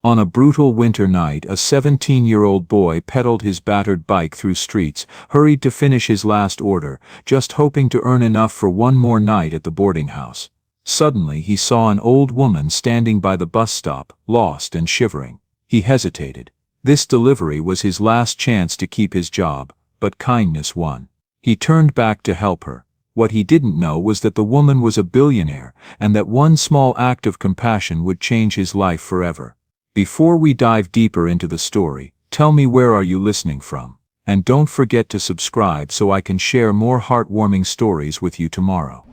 On a brutal winter night, a 17-year-old boy pedaled his battered bike through streets, hurried to finish his last order, just hoping to earn enough for one more night at the boarding house. Suddenly he saw an old woman standing by the bus stop, lost and shivering. He hesitated. This delivery was his last chance to keep his job, but kindness won. He turned back to help her. What he didn't know was that the woman was a billionaire, and that one small act of compassion would change his life forever. Before we dive deeper into the story, tell me, where are you listening from? And don't forget to subscribe so I can share more heartwarming stories with you tomorrow.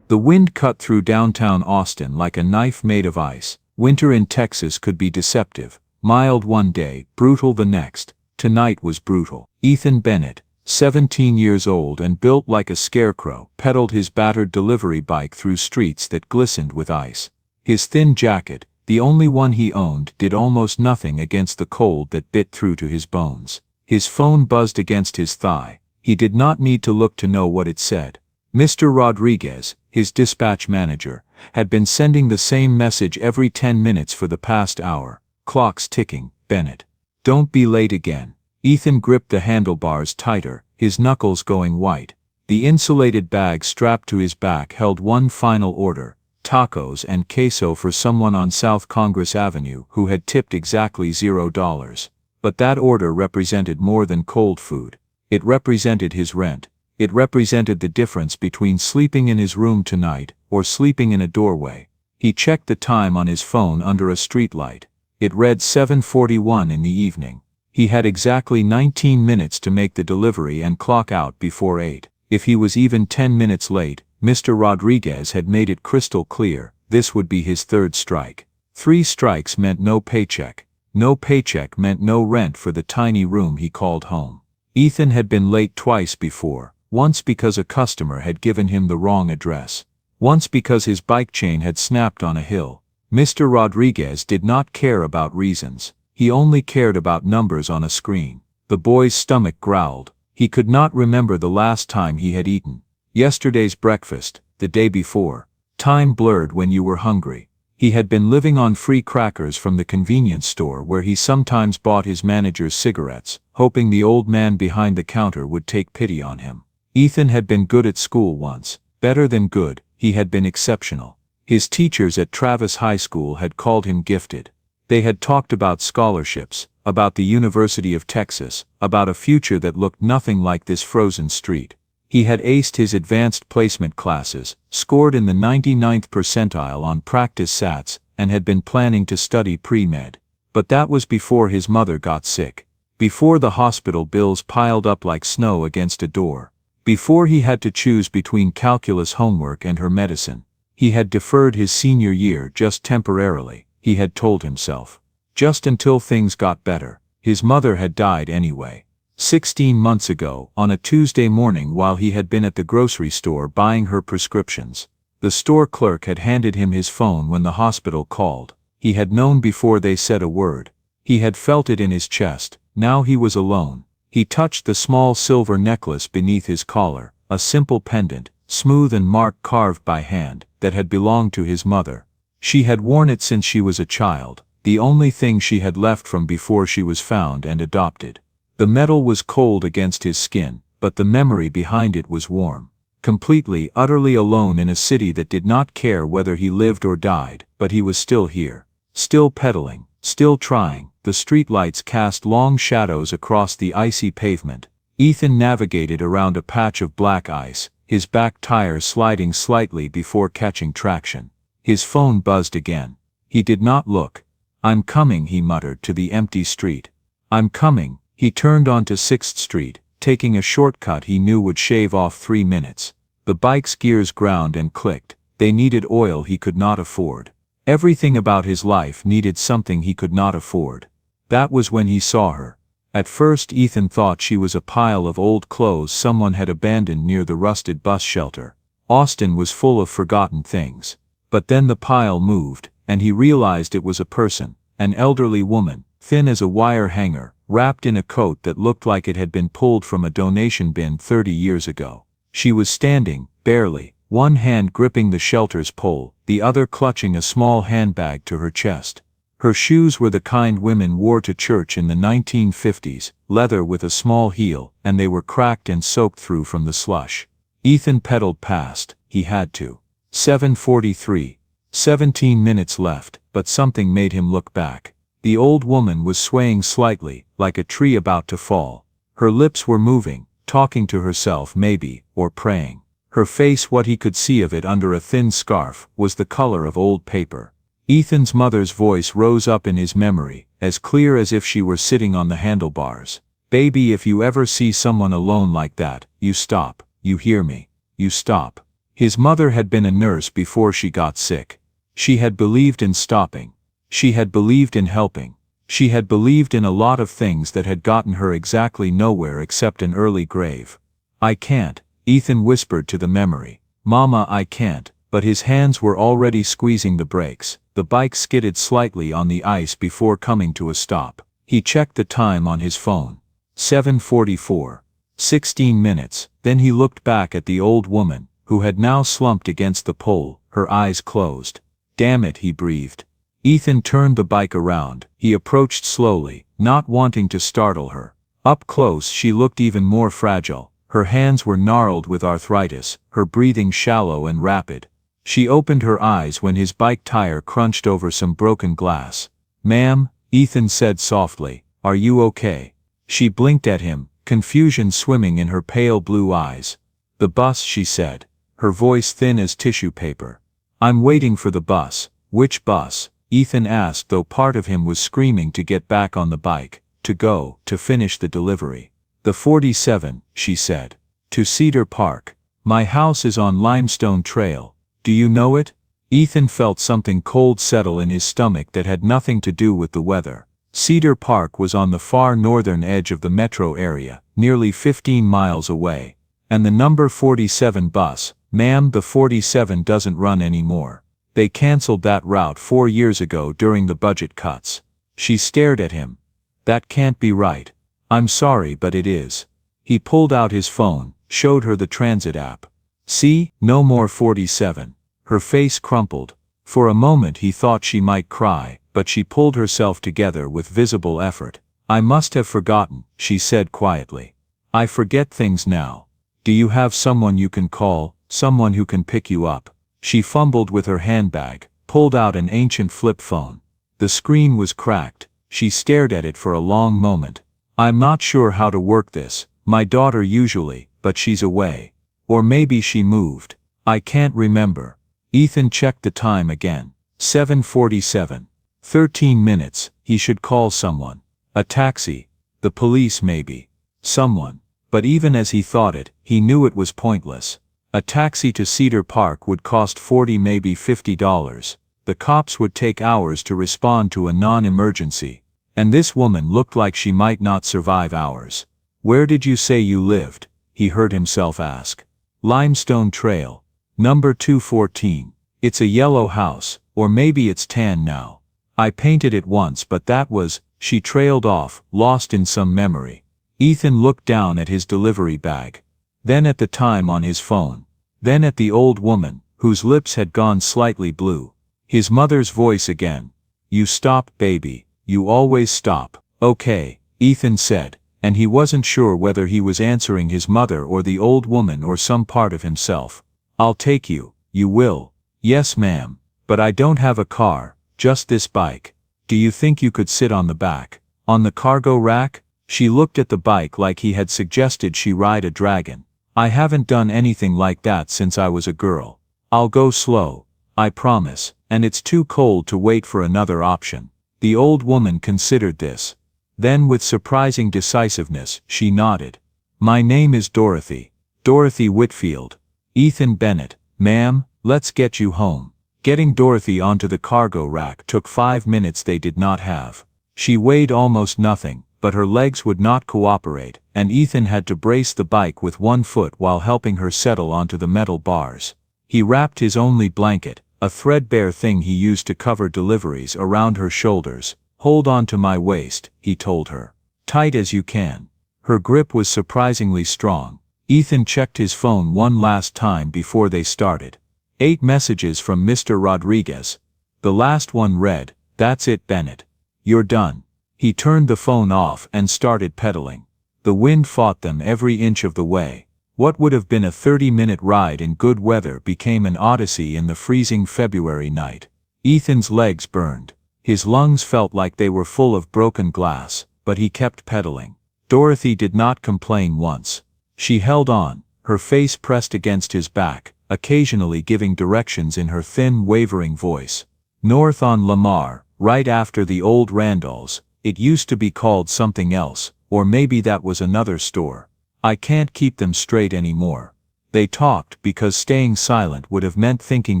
The wind cut through downtown Austin like a knife made of ice. Winter in Texas could be deceptive. Mild one day, brutal the next. Tonight was brutal. Ethan Bennett, 17 years old and built like a scarecrow, pedaled his battered delivery bike through streets that glistened with ice. His thin jacket, the only one he owned, did almost nothing against the cold that bit through to his bones. His phone buzzed against his thigh. He did not need to look to know what it said. Mr. Rodriguez, his dispatch manager, had been sending the same message every 10 minutes for the past hour. Clock's ticking, Bennett. Don't be late again. Ethan gripped the handlebars tighter, his knuckles going white. The insulated bag strapped to his back held one final order: tacos and queso for someone on South Congress Avenue who had tipped exactly $0. But that order represented more than cold food. It represented his rent. It represented the difference between sleeping in his room tonight or sleeping in a doorway. He checked the time on his phone under a streetlight. It read 7:41 in the evening. He had exactly 19 minutes to make the delivery and clock out before 8. If he was even 10 minutes late, Mr. Rodriguez had made it crystal clear, this would be his third strike. 3 strikes meant no paycheck. No paycheck meant no rent for the tiny room he called home. Ethan had been late twice before, once because a customer had given him the wrong address. Once because his bike chain had snapped on a hill. Mr. Rodriguez did not care about reasons. He only cared about numbers on a screen. The boy's stomach growled. He could not remember the last time he had eaten. Yesterday's breakfast, the day before. Time blurred when you were hungry. He had been living on free crackers from the convenience store where he sometimes bought his manager's cigarettes, hoping the old man behind the counter would take pity on him. Ethan had been good at school once. Better than good, he had been exceptional. His teachers at Travis High School had called him gifted. They had talked about scholarships, about the University of Texas, about a future that looked nothing like this frozen street. He had aced his advanced placement classes, scored in the 99th percentile on practice SATs, and had been planning to study pre-med. But that was before his mother got sick. Before the hospital bills piled up like snow against a door. Before he had to choose between calculus homework and her medicine. He had deferred his senior year just temporarily, he had told himself. Just until things got better. His mother had died anyway. 16 months ago, on a Tuesday morning while he had been at the grocery store buying her prescriptions. The store clerk had handed him his phone when the hospital called. He had known before they said a word. He had felt it in his chest. Now he was alone. He touched the small silver necklace beneath his collar, a simple pendant, smooth and marked, carved by hand, that had belonged to his mother. She had worn it since she was a child, the only thing she had left from before she was found and adopted. The metal was cold against his skin, but the memory behind it was warm. Completely, utterly alone in a city that did not care whether he lived or died, but he was still here. Still pedaling, still trying. The streetlights cast long shadows across the icy pavement. Ethan navigated around a patch of black ice, his back tire sliding slightly before catching traction. His phone buzzed again. He did not look. "I'm coming," he muttered to the empty street. "I'm coming." He turned onto 6th Street, taking a shortcut he knew would shave off 3 minutes. The bike's gears ground and clicked. They needed oil he could not afford. Everything about his life needed something he could not afford. That was when he saw her. At first Ethan thought she was a pile of old clothes someone had abandoned near the rusted bus shelter. Austin was full of forgotten things. But then the pile moved, and he realized it was a person, an elderly woman, thin as a wire hanger, wrapped in a coat that looked like it had been pulled from a donation bin 30 years ago. She was standing, barely, one hand gripping the shelter's pole, the other clutching a small handbag to her chest. Her shoes were the kind women wore to church in the 1950s, leather with a small heel, and they were cracked and soaked through from the slush. Ethan pedaled past, he had to. 7:43. 17 minutes left, but something made him look back. The old woman was swaying slightly, like a tree about to fall. Her lips were moving, talking to herself maybe, or praying. Her face, what he could see of it under a thin scarf, was the color of old paper. Ethan's mother's voice rose up in his memory, as clear as if she were sitting on the handlebars. "Baby, if you ever see someone alone like that, you stop, you hear me? You stop." His mother had been a nurse before she got sick. She had believed in stopping. She had believed in helping. She had believed in a lot of things that had gotten her exactly nowhere except an early grave. "I can't," Ethan whispered to the memory. "Mama, I can't," but his hands were already squeezing the brakes. The bike skidded slightly on the ice before coming to a stop. He checked the time on his phone. 7:44. 16 minutes, then he looked back at the old woman, who had now slumped against the pole, her eyes closed. "Damn it," he breathed. Ethan turned the bike around. He approached slowly, not wanting to startle her. Up close she looked even more fragile. Her hands were gnarled with arthritis, her breathing shallow and rapid. She opened her eyes when his bike tire crunched over some broken glass. "Ma'am," Ethan said softly, "are you okay?" She blinked at him, confusion swimming in her pale blue eyes. "The bus," she said, her voice thin as tissue paper. "I'm waiting for the bus." "Which bus?" Ethan asked, though part of him was screaming to get back on the bike, to finish the delivery. "The 47, she said. "To Cedar Park. My house is on Limestone Trail. Do you know it?" Ethan felt something cold settle in his stomach that had nothing to do with the weather. Cedar Park was on the far northern edge of the metro area, nearly 15 miles away. "And the number 47 bus, ma'am, the 47 doesn't run anymore. They canceled that route 4 years ago during the budget cuts." She stared at him. "That can't be right." "I'm sorry, but it is." He pulled out his phone, showed her the transit app. "See, no more 47. Her face crumpled. For a moment he thought she might cry, but she pulled herself together with visible effort. "I must have forgotten," she said quietly. "I forget things now. Do you have someone you can call, someone who can pick you up?" She fumbled with her handbag, pulled out an ancient flip phone. The screen was cracked. She stared at it for a long moment. "I'm not sure how to work this. My daughter usually, but she's away. Or maybe she moved. I can't remember." Ethan checked the time again. 7:47. 13 minutes, he should call someone. A taxi. The police maybe. Someone. But even as he thought it, he knew it was pointless. A taxi to Cedar Park would cost $40, maybe $50. The cops would take hours to respond to a non-emergency. And this woman looked like she might not survive hours. "Where did you say you lived?" he heard himself ask. "Limestone Trail. Number 214. It's a yellow house, or maybe it's tan now. I painted it once, but that was..." She trailed off, lost in some memory. Ethan looked down at his delivery bag. Then at the time on his phone. Then at the old woman, whose lips had gone slightly blue. His mother's voice again. "You stop, baby. You always stop." "Okay," Ethan said, and he wasn't sure whether he was answering his mother or the old woman or some part of himself. "I'll take you." "You will?" "Yes, ma'am. But I don't have a car, just this bike. Do you think you could sit on the back? On the cargo rack?" She looked at the bike like he had suggested she ride a dragon. "I haven't done anything like that since I was a girl. I'll go slow, I promise, and it's too cold to wait for another option." The old woman considered this. Then with surprising decisiveness, she nodded. "My name is Dorothy. Dorothy Whitfield." "Ethan Bennett." "Ma'am, let's get you home." Getting Dorothy onto the cargo rack took 5 minutes they did not have. She weighed almost nothing, but her legs would not cooperate, and Ethan had to brace the bike with one foot while helping her settle onto the metal bars. He wrapped his only blanket, a threadbare thing he used to cover deliveries, around her shoulders. "Hold on to my waist," he told her. "Tight as you can." Her grip was surprisingly strong. Ethan checked his phone one last time before they started. 8 messages from Mr. Rodriguez. The last one read, That's it, Bennett. You're done. He turned the phone off and started pedaling. The wind fought them every inch of the way. What would have been a 30-minute ride in good weather became an odyssey in the freezing February night. Ethan's legs burned. His lungs felt like they were full of broken glass, but he kept pedaling. Dorothy did not complain once. She held on, her face pressed against his back, occasionally giving directions in her thin, wavering voice. North on Lamar, right after the old Randalls. It used to be called something else, or maybe that was another store. I can't keep them straight anymore. They talked because staying silent would have meant thinking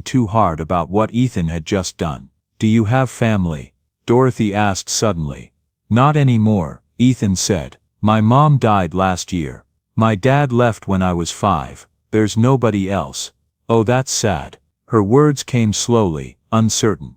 too hard about what Ethan had just done. Do you have family? Dorothy asked suddenly. Not anymore, Ethan said. My mom died last year. My dad left when I was 5. There's nobody else. Oh, that's sad. Her words came slowly, uncertain.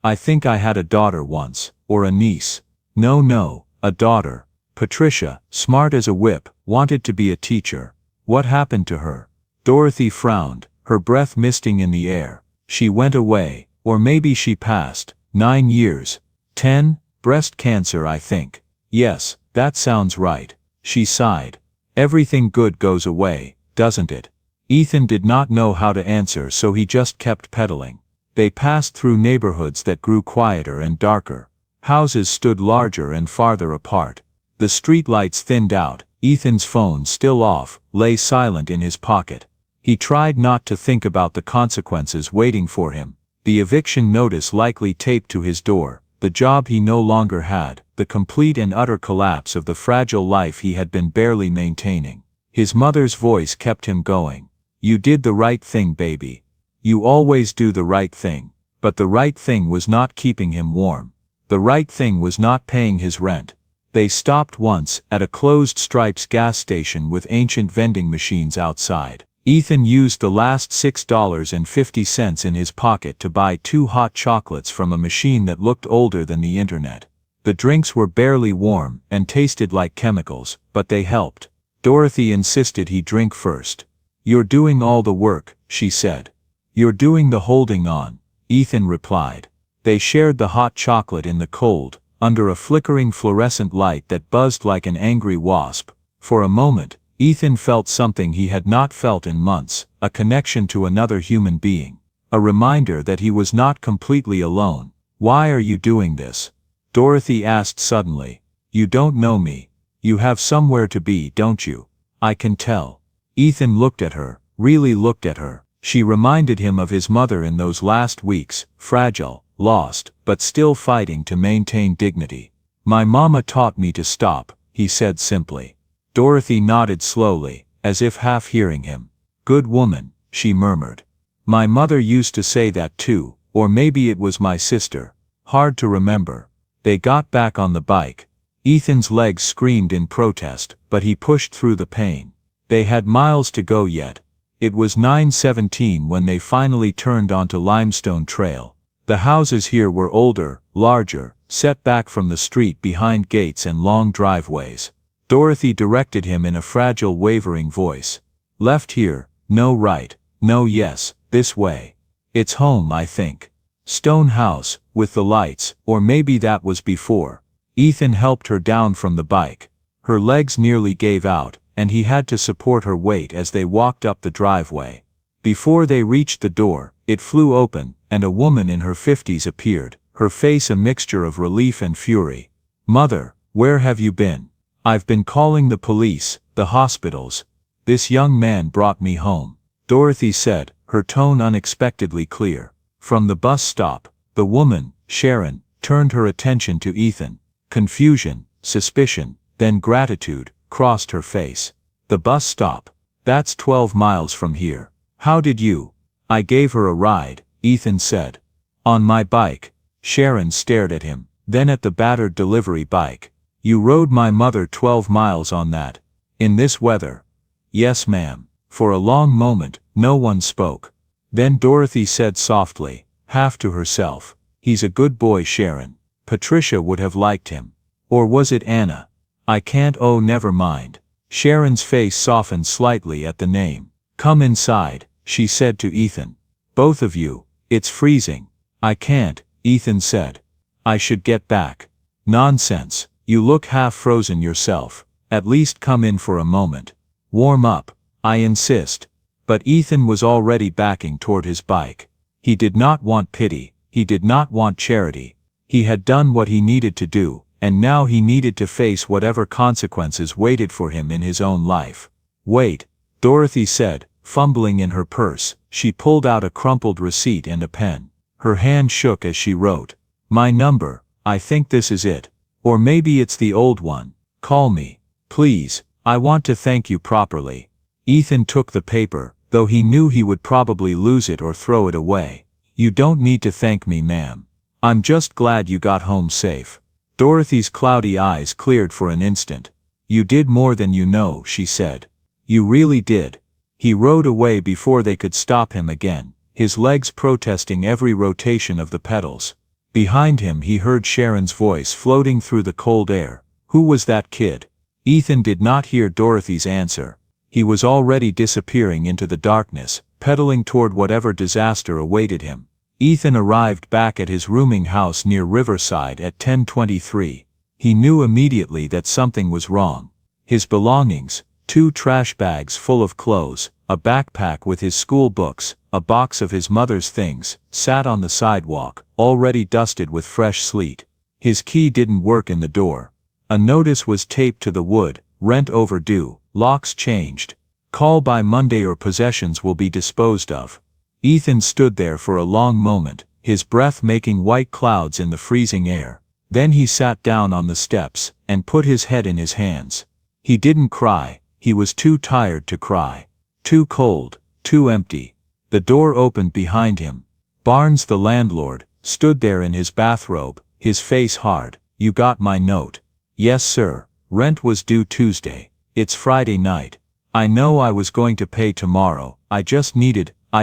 I think I had a daughter once, or a niece. No, a daughter. Patricia, smart as a whip, wanted to be a teacher. What happened to her? Dorothy frowned, her breath misting in the air. She went away, or maybe she passed. 9 years. 10? Breast cancer, I think. Yes, that sounds right. She sighed. Everything good goes away, doesn't it? Ethan did not know how to answer, so he just kept pedaling. They passed through neighborhoods that grew quieter and darker. Houses stood larger and farther apart. The streetlights thinned out. Ethan's phone, still off, lay silent in his pocket. He tried not to think about the consequences waiting for him. The eviction notice likely taped to his door, the job he no longer had, the complete and utter collapse of the fragile life he had been barely maintaining. His mother's voice kept him going. You did the right thing, baby. You always do the right thing. But the right thing was not keeping him warm. The right thing was not paying his rent. They stopped once, at a closed Stripes gas station with ancient vending machines outside. Ethan used the last $6.50 in his pocket to buy 2 hot chocolates from a machine that looked older than the internet. The drinks were barely warm and tasted like chemicals, but they helped. Dorothy insisted he drink first. You're doing all the work, she said. You're doing the holding on, Ethan replied. They shared the hot chocolate in the cold, under a flickering fluorescent light that buzzed like an angry wasp. For a moment, Ethan felt something he had not felt in months, a connection to another human being. A reminder that he was not completely alone. Why are you doing this? Dorothy asked suddenly. You don't know me. You have somewhere to be, don't you? I can tell. Ethan looked at her, really looked at her. She reminded him of his mother in those last weeks, fragile, lost, but still fighting to maintain dignity. My mama taught me to stop, he said simply. Dorothy nodded slowly, as if half hearing him. Good woman, she murmured. My mother used to say that too, or maybe it was my sister. Hard to remember. They got back on the bike. Ethan's legs screamed in protest, but he pushed through the pain. They had miles to go yet. It was 9:17 when they finally turned onto Limestone Trail. The houses here were older, larger, set back from the street behind gates and long driveways. Dorothy directed him in a fragile, wavering voice. Left here, no right, no yes, this way. It's home, I think. Stone house, with the lights, or maybe that was before. Ethan helped her down from the bike. Her legs nearly gave out, and he had to support her weight as they walked up the driveway. Before they reached the door, it flew open, and a woman in her 50s appeared, her face a mixture of relief and fury. Mother, where have you been? I've been calling the police, the hospitals. This young man brought me home, Dorothy said, her tone unexpectedly clear. From the bus stop, the woman, Sharon, turned her attention to Ethan. Confusion, suspicion, then gratitude, crossed her face. The bus stop? That's 12 miles from here. How did you? I gave her a ride, Ethan said. On my bike. Sharon stared at him, then at the battered delivery bike. You rode my mother 12 miles on that? In this weather? Yes, ma'am. For a long moment, no one spoke. Then Dorothy said softly, half to herself, he's a good boy, Sharon. Patricia would have liked him. Or was it Anna? I can't. Oh, never mind. Sharon's face softened slightly at the name. Come inside, she said to Ethan. Both of you. It's freezing. I can't, Ethan said. I should get back. Nonsense, you look half frozen yourself. At least come in for a moment. Warm up, I insist. But Ethan was already backing toward his bike. He did not want pity, he did not want charity. He had done what he needed to do, and now he needed to face whatever consequences waited for him in his own life. Wait, Dorothy said, fumbling in her purse. She pulled out a crumpled receipt and a pen. Her hand shook as she wrote. My number, I think this is it. Or maybe it's the old one. Call me, please, I want to thank you properly. Ethan took the paper, though he knew he would probably lose it or throw it away. You don't need to thank me, ma'am. I'm just glad you got home safe. Dorothy's cloudy eyes cleared for an instant. You did more than you know, she said. You really did. He rode away before they could stop him again, his legs protesting every rotation of the pedals. Behind him he heard Sharon's voice floating through the cold air. Who was that kid? Ethan did not hear Dorothy's answer. He was already disappearing into the darkness, pedaling toward whatever disaster awaited him. Ethan arrived back at his rooming house near Riverside at 10:23. He knew immediately that something was wrong. His belongings, 2 trash bags full of clothes, a backpack with his school books, a box of his mother's things, sat on the sidewalk, already dusted with fresh sleet. His key didn't work in the door. A notice was taped to the wood, rent overdue, locks changed. Call by Monday or possessions will be disposed of. Ethan stood there for a long moment, his breath making white clouds in the freezing air. Then he sat down on the steps, and put his head in his hands. He didn't cry, he was too tired to cry. Too cold, too empty. The door opened behind him. Barnes, the landlord, stood there in his bathrobe, his face hard. You got my note? Yes, sir. Rent was due Tuesday. It's Friday night. I know I was going to pay tomorrow. I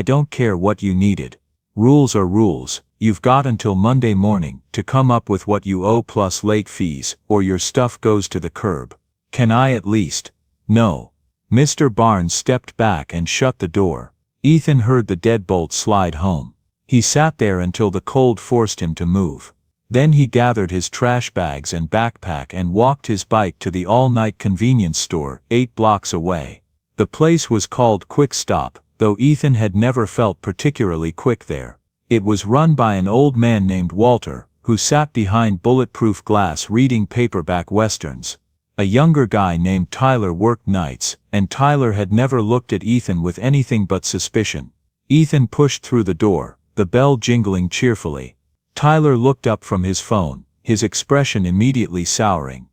don't care what you needed. Rules are rules. You've got until Monday morning to come up with what you owe plus late fees, or your stuff goes to the curb. Can I at least? No. Mr. Barnes stepped back and shut the door. Ethan heard the deadbolt slide home. He sat there until the cold forced him to move. Then he gathered his trash bags and backpack and walked his bike to the all-night convenience store 8 blocks away. The place was called Quick Stop, though Ethan had never felt particularly quick there. It was run by an old man named Walter, who sat behind bulletproof glass reading paperback westerns. A younger guy named Tyler worked nights, and Tyler had never looked at Ethan with anything but suspicion. Ethan pushed through the door, the bell jingling cheerfully. Tyler looked up from his phone, his expression immediately souring.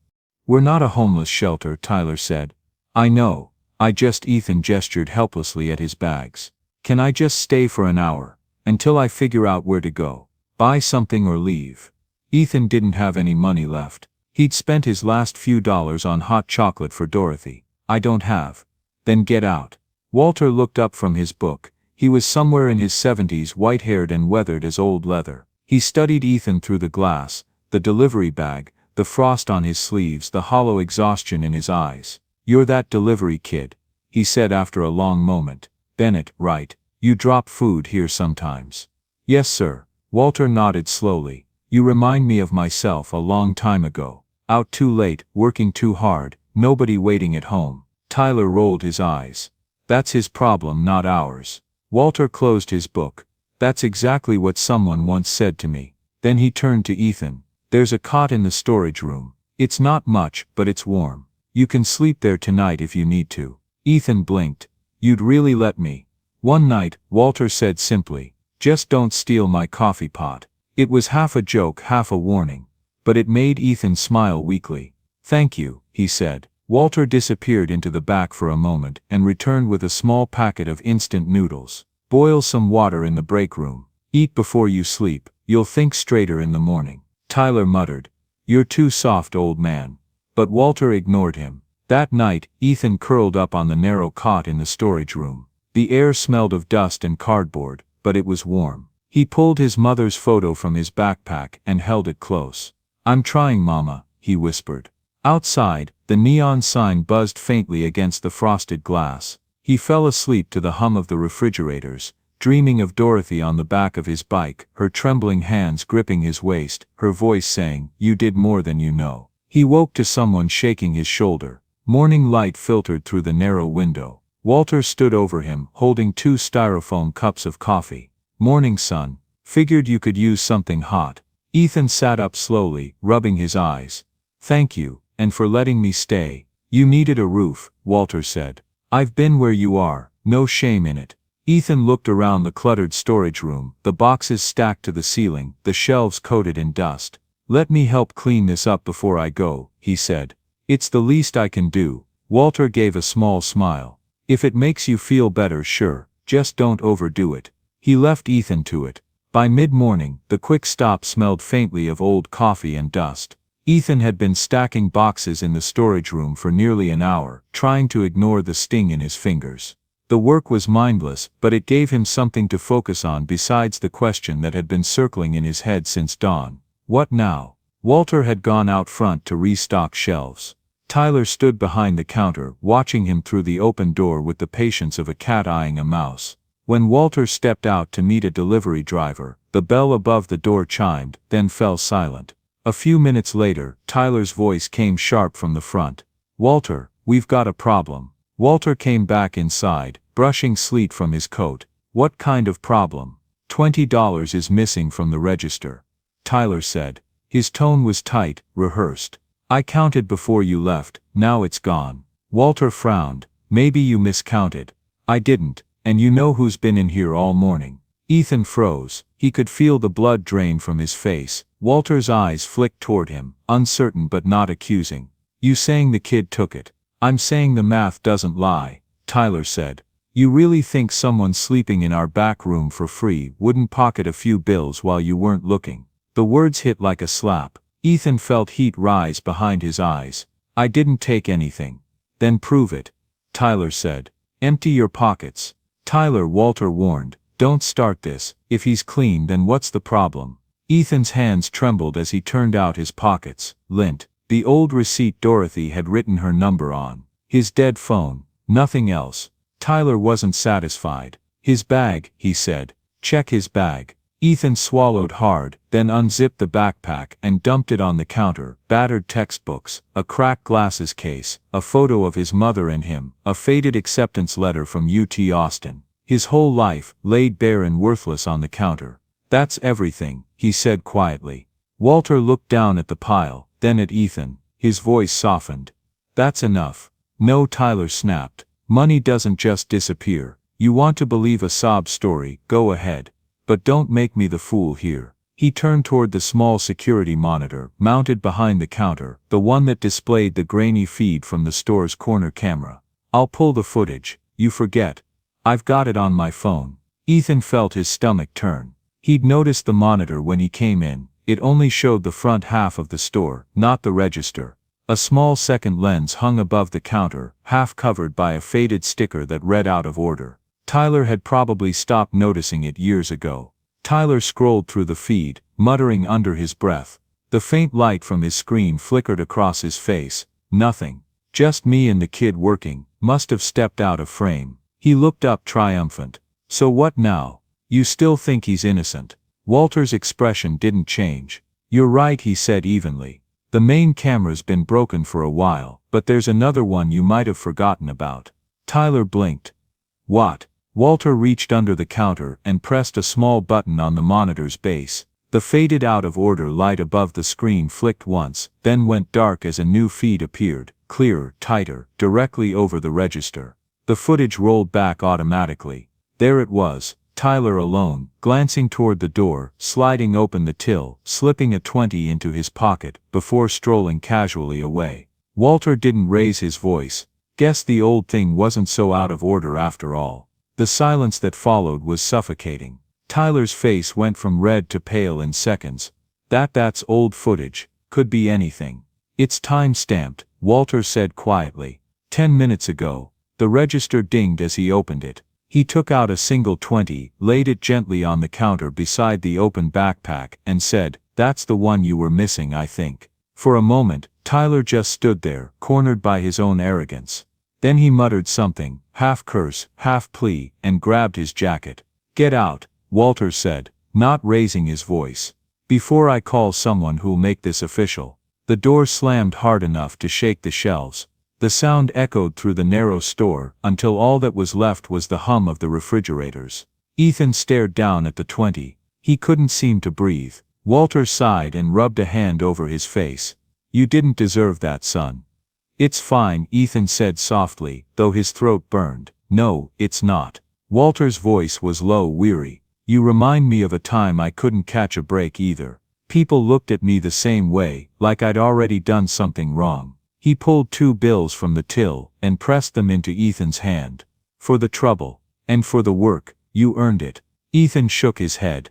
We're not a homeless shelter, Tyler said. I know. Ethan gestured helplessly at his bags. Can I just stay for an hour, until I figure out where to go? Buy something or leave? Ethan didn't have any money left. He'd spent his last few dollars on hot chocolate for Dorothy. I don't have. Then get out. Walter looked up from his book. He was somewhere in his 70s, white-haired and weathered as old leather. He studied Ethan through the glass, the delivery bag, the frost on his sleeves, the hollow exhaustion in his eyes. You're that delivery kid, he said after a long moment. Bennett, right? You drop food here sometimes. Yes, sir. Walter nodded slowly. You remind me of myself a long time ago. Out too late, working too hard, nobody waiting at home. Tyler rolled his eyes. That's his problem, not ours. Walter closed his book. That's exactly what someone once said to me. Then he turned to Ethan. There's a cot in the storage room. It's not much, but it's warm. You can sleep there tonight if you need to. Ethan blinked. You'd really let me? One night, Walter said simply. Just don't steal my coffee pot. It was half a joke, half a warning. But it made Ethan smile weakly. Thank you, he said. Walter disappeared into the back for a moment and returned with a small packet of instant noodles. Boil some water in the break room. Eat before you sleep. You'll think straighter in the morning. Tyler muttered. You're too soft, old man. But Walter ignored him. That night, Ethan curled up on the narrow cot in the storage room. The air smelled of dust and cardboard, but it was warm. He pulled his mother's photo from his backpack and held it close. I'm trying, Mama, he whispered. Outside, the neon sign buzzed faintly against the frosted glass. He fell asleep to the hum of the refrigerators, dreaming of Dorothy on the back of his bike, her trembling hands gripping his waist, her voice saying, "You did more than you know." He woke to someone shaking his shoulder. Morning light filtered through the narrow window. Walter stood over him, holding 2 styrofoam cups of coffee. "Morning, son. Figured you could use something hot." Ethan sat up slowly, rubbing his eyes. "Thank you, and for letting me stay." "You needed a roof," Walter said. "I've been where you are, no shame in it." Ethan looked around the cluttered storage room, the boxes stacked to the ceiling, the shelves coated in dust. "Let me help clean this up before I go," he said. "It's the least I can do." Walter gave a small smile. "If it makes you feel better, sure, just don't overdo it." He left Ethan to it. By mid-morning, the quick stop smelled faintly of old coffee and dust. Ethan had been stacking boxes in the storage room for nearly an hour, trying to ignore the sting in his fingers. The work was mindless, but it gave him something to focus on besides the question that had been circling in his head since dawn. What now? Walter had gone out front to restock shelves. Tyler stood behind the counter, watching him through the open door with the patience of a cat eyeing a mouse. When Walter stepped out to meet a delivery driver, the bell above the door chimed, then fell silent. A few minutes later, Tyler's voice came sharp from the front. "Walter, we've got a problem." Walter came back inside, brushing sleet from his coat. "What kind of problem?" $20 is missing from the register," Tyler said. His tone was tight, rehearsed. "I counted before you left, now it's gone." Walter frowned. "Maybe you miscounted." "I didn't, and you know who's been in here all morning." Ethan froze. He could feel the blood drain from his face. Walter's eyes flicked toward him, uncertain but not accusing. "You saying the kid took it?" "I'm saying the math doesn't lie," Tyler said. "You really think someone sleeping in our back room for free wouldn't pocket a few bills while you weren't looking?" The words hit like a slap. Ethan felt heat rise behind his eyes. "I didn't take anything." "Then prove it," Tyler said. "Empty your pockets." "Tyler," Walter warned, "don't start this. If he's clean, then what's the problem?" Ethan's hands trembled as he turned out his pockets. Lint. The old receipt Dorothy had written her number on. His dead phone. Nothing else. Tyler wasn't satisfied. "His bag," he said. "Check his bag." Ethan swallowed hard, then unzipped the backpack and dumped it on the counter. Battered textbooks, a cracked glasses case, a photo of his mother and him, a faded acceptance letter from UT Austin. His whole life, laid bare and worthless on the counter. "That's everything," he said quietly. Walter looked down at the pile, then at Ethan. His voice softened. "That's enough." "No," Tyler snapped. "Money doesn't just disappear. You want to believe a sob story, go ahead. But don't make me the fool here." He turned toward the small security monitor, mounted behind the counter, the one that displayed the grainy feed from the store's corner camera. "I'll pull the footage. You forget. I've got it on my phone." Ethan felt his stomach turn. He'd noticed the monitor when he came in. It only showed the front half of the store, not the register. A small second lens hung above the counter, half covered by a faded sticker that read "out of order." Tyler had probably stopped noticing it years ago. Tyler scrolled through the feed, muttering under his breath. The faint light from his screen flickered across his face. Nothing. Just me and the kid working, must have stepped out of frame. He looked up triumphant. "So what now? You still think he's innocent?" Walter's expression didn't change. "You're right," he said evenly. "The main camera's been broken for a while, but there's another one you might have forgotten about." Tyler blinked. "What?" Walter reached under the counter and pressed a small button on the monitor's base. The faded out of order light above the screen flicked once, then went dark as a new feed appeared, clearer, tighter, directly over the register. The footage rolled back automatically. There it was, Tyler alone, glancing toward the door, sliding open the till, slipping a 20 into his pocket, before strolling casually away. Walter didn't raise his voice. Guess the old thing wasn't so out of order after all. The silence that followed was suffocating. Tyler's face went from red to pale in seconds. That's old footage. Could be anything." "It's time-stamped," Walter said quietly. 10 minutes ago." The register dinged as he opened it. He took out a single 20, laid it gently on the counter beside the open backpack, and said, "That's the one you were missing, I think." For a moment, Tyler just stood there, cornered by his own arrogance. Then he muttered something, half curse, half plea, and grabbed his jacket. Get out, Walter said, not raising his voice. Before I call someone who'll make this official. The door slammed hard enough to shake the shelves. The sound echoed through the narrow store until all that was left was the hum of the refrigerators. Ethan stared down at the 20. He couldn't seem to breathe. Walter sighed and rubbed a hand over his face. You didn't deserve that, son. It's fine, Ethan said softly, though his throat burned. No, it's not. Walter's voice was low, weary. You remind me of a time I couldn't catch a break either. People looked at me the same way, like I'd already done something wrong. He pulled 2 bills from the till and pressed them into Ethan's hand. For the trouble. And for the work, you earned it. Ethan shook his head.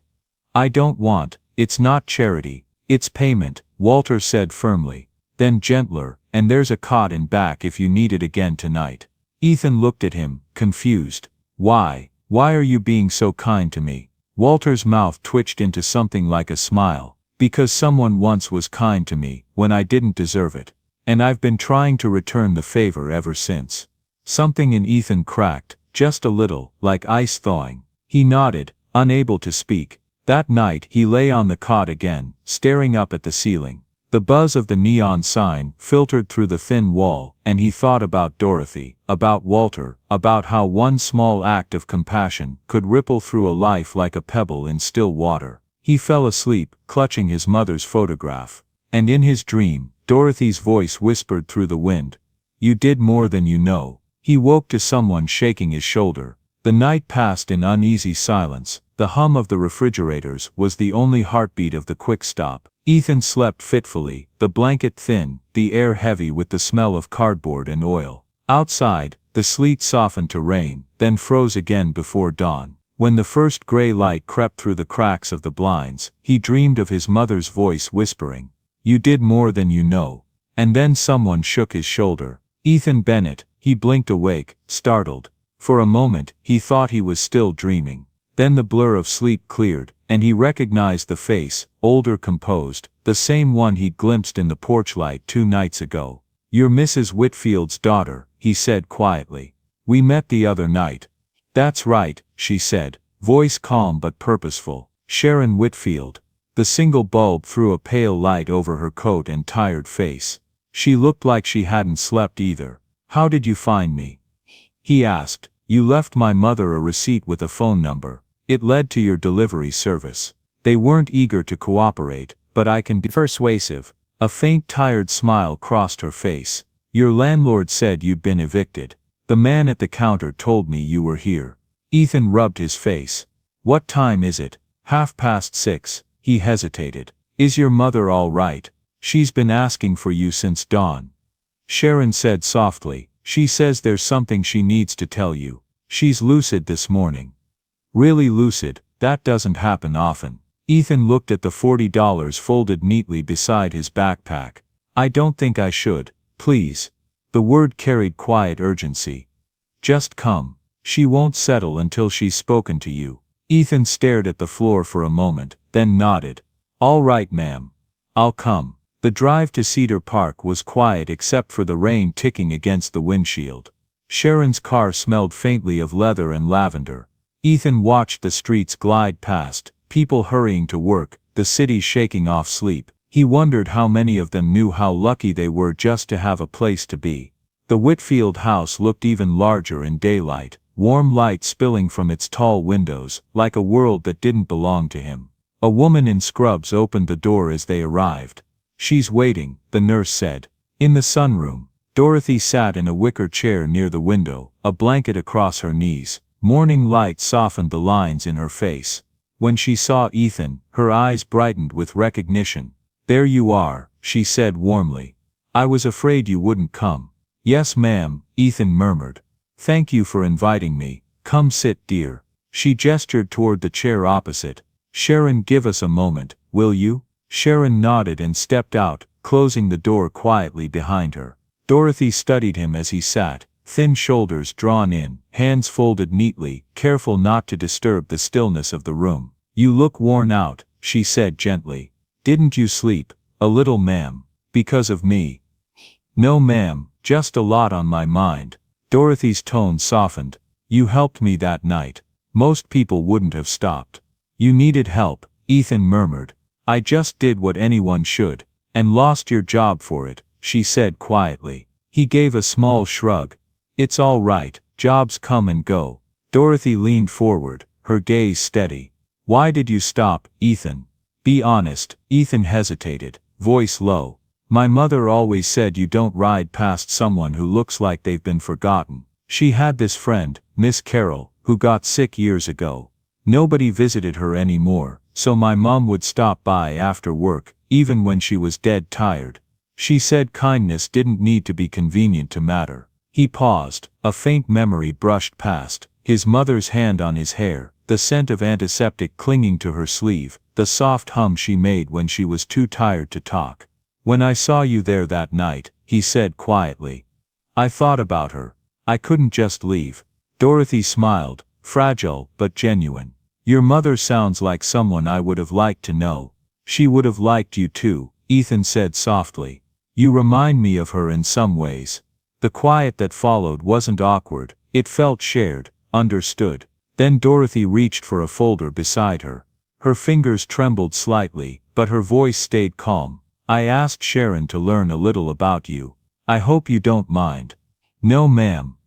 I don't want, it's not charity, it's payment, Walter said firmly. Then gentler, and there's a cot in back if you need it again tonight. Ethan looked at him, confused. Why are you being so kind to me? Walter's mouth twitched into something like a smile. Because someone once was kind to me, when I didn't deserve it. And I've been trying to return the favor ever since. Something in Ethan cracked, just a little, like ice thawing. He nodded, unable to speak. That night he lay on the cot again, staring up at the ceiling. The buzz of the neon sign filtered through the thin wall, and he thought about Dorothy, about Walter, about how one small act of compassion could ripple through a life like a pebble in still water. He fell asleep, clutching his mother's photograph. And in his dream, Dorothy's voice whispered through the wind. You did more than you know. He woke to someone shaking his shoulder. The night passed in uneasy silence. The hum of the refrigerators was the only heartbeat of the quick stop. Ethan slept fitfully, the blanket thin, the air heavy with the smell of cardboard and oil. Outside, the sleet softened to rain, then froze again before dawn. When the first gray light crept through the cracks of the blinds, he dreamed of his mother's voice whispering, You did more than you know. And then someone shook his shoulder. Ethan Bennett. He blinked awake, startled. For a moment, he thought he was still dreaming. Then the blur of sleep cleared, and he recognized the face, older, composed, the same one he'd glimpsed in the porch light 2 nights ago. You're Mrs. Whitfield's daughter, he said quietly. We met the other night. That's right, she said, voice calm but purposeful. Sharon Whitfield. The single bulb threw a pale light over her coat and tired face. She looked like she hadn't slept either. How did you find me? He asked. You left my mother a receipt with a phone number. It led to your delivery service. They weren't eager to cooperate, but I can be persuasive. A faint tired smile crossed her face. Your landlord said you'd been evicted. The man at the counter told me you were here. Ethan rubbed his face. What time is it? 6:30. He hesitated. Is your mother all right? She's been asking for you since dawn. Sharon said softly. She says there's something she needs to tell you. She's lucid this morning. Really lucid? That doesn't happen often. Ethan looked at the $40 folded neatly beside his backpack. I don't think I should. Please. The word carried quiet urgency. Just come. She won't settle until she's spoken to you. Ethan stared at the floor for a moment, then nodded. All right, ma'am. I'll come. The drive to Cedar Park was quiet except for the rain ticking against the windshield. Sharon's car smelled faintly of leather and lavender. Ethan watched the streets glide past, people hurrying to work, the city shaking off sleep. He wondered how many of them knew how lucky they were just to have a place to be. The Whitfield house looked even larger in daylight, warm light spilling from its tall windows, like a world that didn't belong to him. A woman in scrubs opened the door as they arrived. She's waiting, the nurse said. In the sunroom, Dorothy sat in a wicker chair near the window, a blanket across her knees. Morning light softened the lines in her face. When she saw Ethan, her eyes brightened with recognition. There you are, she said warmly. I was afraid you wouldn't come. Yes, ma'am, Ethan murmured. Thank you for inviting me. Come sit, dear. She gestured toward the chair opposite. Sharon, give us a moment, will you? Sharon nodded and stepped out, closing the door quietly behind her. Dorothy studied him as he sat, thin shoulders drawn in, hands folded neatly, careful not to disturb the stillness of the room. You look worn out, she said gently. Didn't you sleep? A little, ma'am. Because of me? No, ma'am, just a lot on my mind. Dorothy's tone softened. You helped me that night. Most people wouldn't have stopped. You needed help, Ethan murmured. I just did what anyone should, and lost your job for it, she said quietly. He gave a small shrug. It's all right, jobs come and go. Dorothy leaned forward, her gaze steady. Why did you stop, Ethan? Be honest. Ethan hesitated, voice low. My mother always said you don't ride past someone who looks like they've been forgotten. She had this friend, Miss Carroll, who got sick years ago. Nobody visited her anymore, so my mom would stop by after work, even when she was dead tired. She said kindness didn't need to be convenient to matter. He paused, a faint memory brushed past, his mother's hand on his hair, the scent of antiseptic clinging to her sleeve, the soft hum she made when she was too tired to talk. When I saw you there that night, he said quietly. I thought about her. I couldn't just leave. Dorothy smiled, fragile but genuine. Your mother sounds like someone I would have liked to know. She would have liked you too, Ethan said softly. You remind me of her in some ways. The quiet that followed wasn't awkward, it felt shared, understood. Then Dorothy reached for a folder beside her. Her fingers trembled slightly, but her voice stayed calm. I asked Sharon to learn a little about you. I hope you don't mind. No ma'am.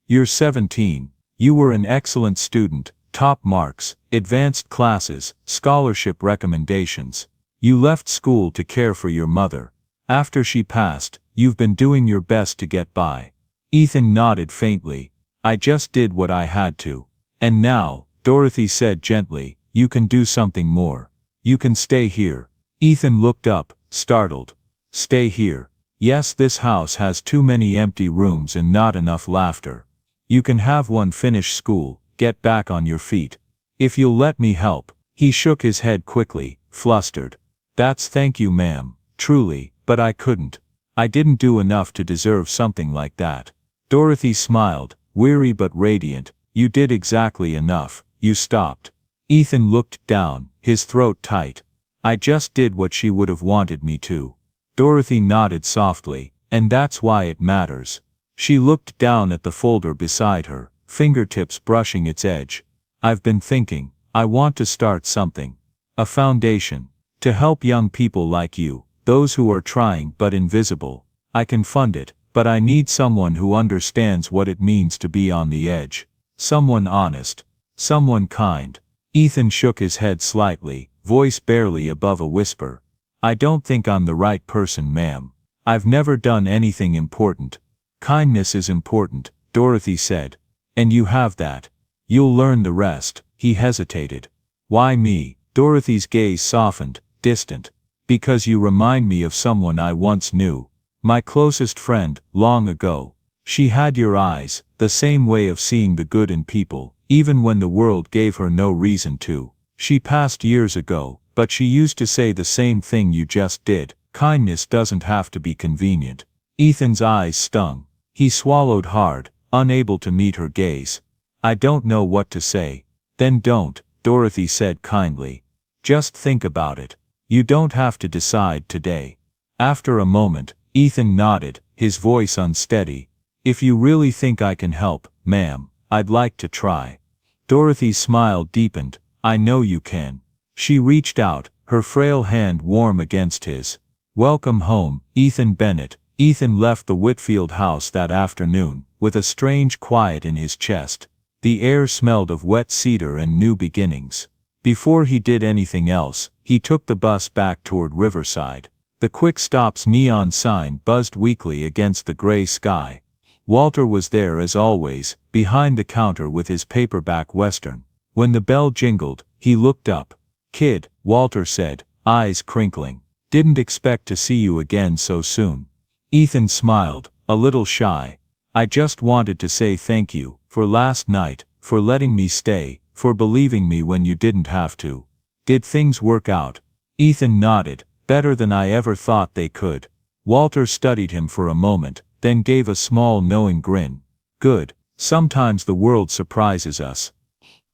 You're 17. You were an excellent student, top marks, advanced classes, scholarship recommendations. You left school to care for your mother. After she passed, you've been doing your best to get by. Ethan nodded faintly. I just did what I had to. And now, Dorothy said gently, you can do something more. You can stay here. Ethan looked up, startled. Stay here. Yes, this house has too many empty rooms and not enough laughter. You can have one, finish school, get back on your feet. If you'll let me help. He shook his head quickly, flustered. That's thank you ma'am, truly, but I couldn't. I didn't do enough to deserve something like that. Dorothy smiled, weary but radiant. You did exactly enough. You stopped. Ethan looked down, his throat tight. I just did what she would have wanted me to. Dorothy nodded softly, and that's why it matters. She looked down at the folder beside her, fingertips brushing its edge. I've been thinking, I want to start something. A foundation. To help young people like you, those who are trying but invisible. I can fund it, but I need someone who understands what it means to be on the edge. Someone honest. Someone kind. Ethan shook his head slightly, voice barely above a whisper. I don't think I'm the right person ma'am. I've never done anything important. Kindness is important, Dorothy said. And you have that. You'll learn the rest. He hesitated. Why me? Dorothy's gaze softened, distant. Because you remind me of someone I once knew. My closest friend, long ago. She had your eyes, the same way of seeing the good in people, even when the world gave her no reason to. She passed years ago, but she used to say the same thing you just did. Kindness doesn't have to be convenient. Ethan's eyes stung. He swallowed hard, unable to meet her gaze. I don't know what to say. Then don't, Dorothy said kindly. Just think about it. You don't have to decide today. After a moment, Ethan nodded, his voice unsteady. If you really think I can help, ma'am, I'd like to try. Dorothy's smile deepened. I know you can. She reached out, her frail hand warm against his. Welcome home, Ethan Bennett. Ethan left the Whitfield house that afternoon, with a strange quiet in his chest. The air smelled of wet cedar and new beginnings. Before he did anything else, he took the bus back toward Riverside. The Quick Stop's neon sign buzzed weakly against the gray sky. Walter was there as always, behind the counter with his paperback western. When the bell jingled, he looked up. Kid, Walter said, eyes crinkling. Didn't expect to see you again so soon. Ethan smiled, a little shy. I just wanted to say thank you, for last night, for letting me stay, for believing me when you didn't have to. Did things work out? Ethan nodded, better than I ever thought they could. Walter studied him for a moment, then gave a small knowing grin. Good. Sometimes the world surprises us.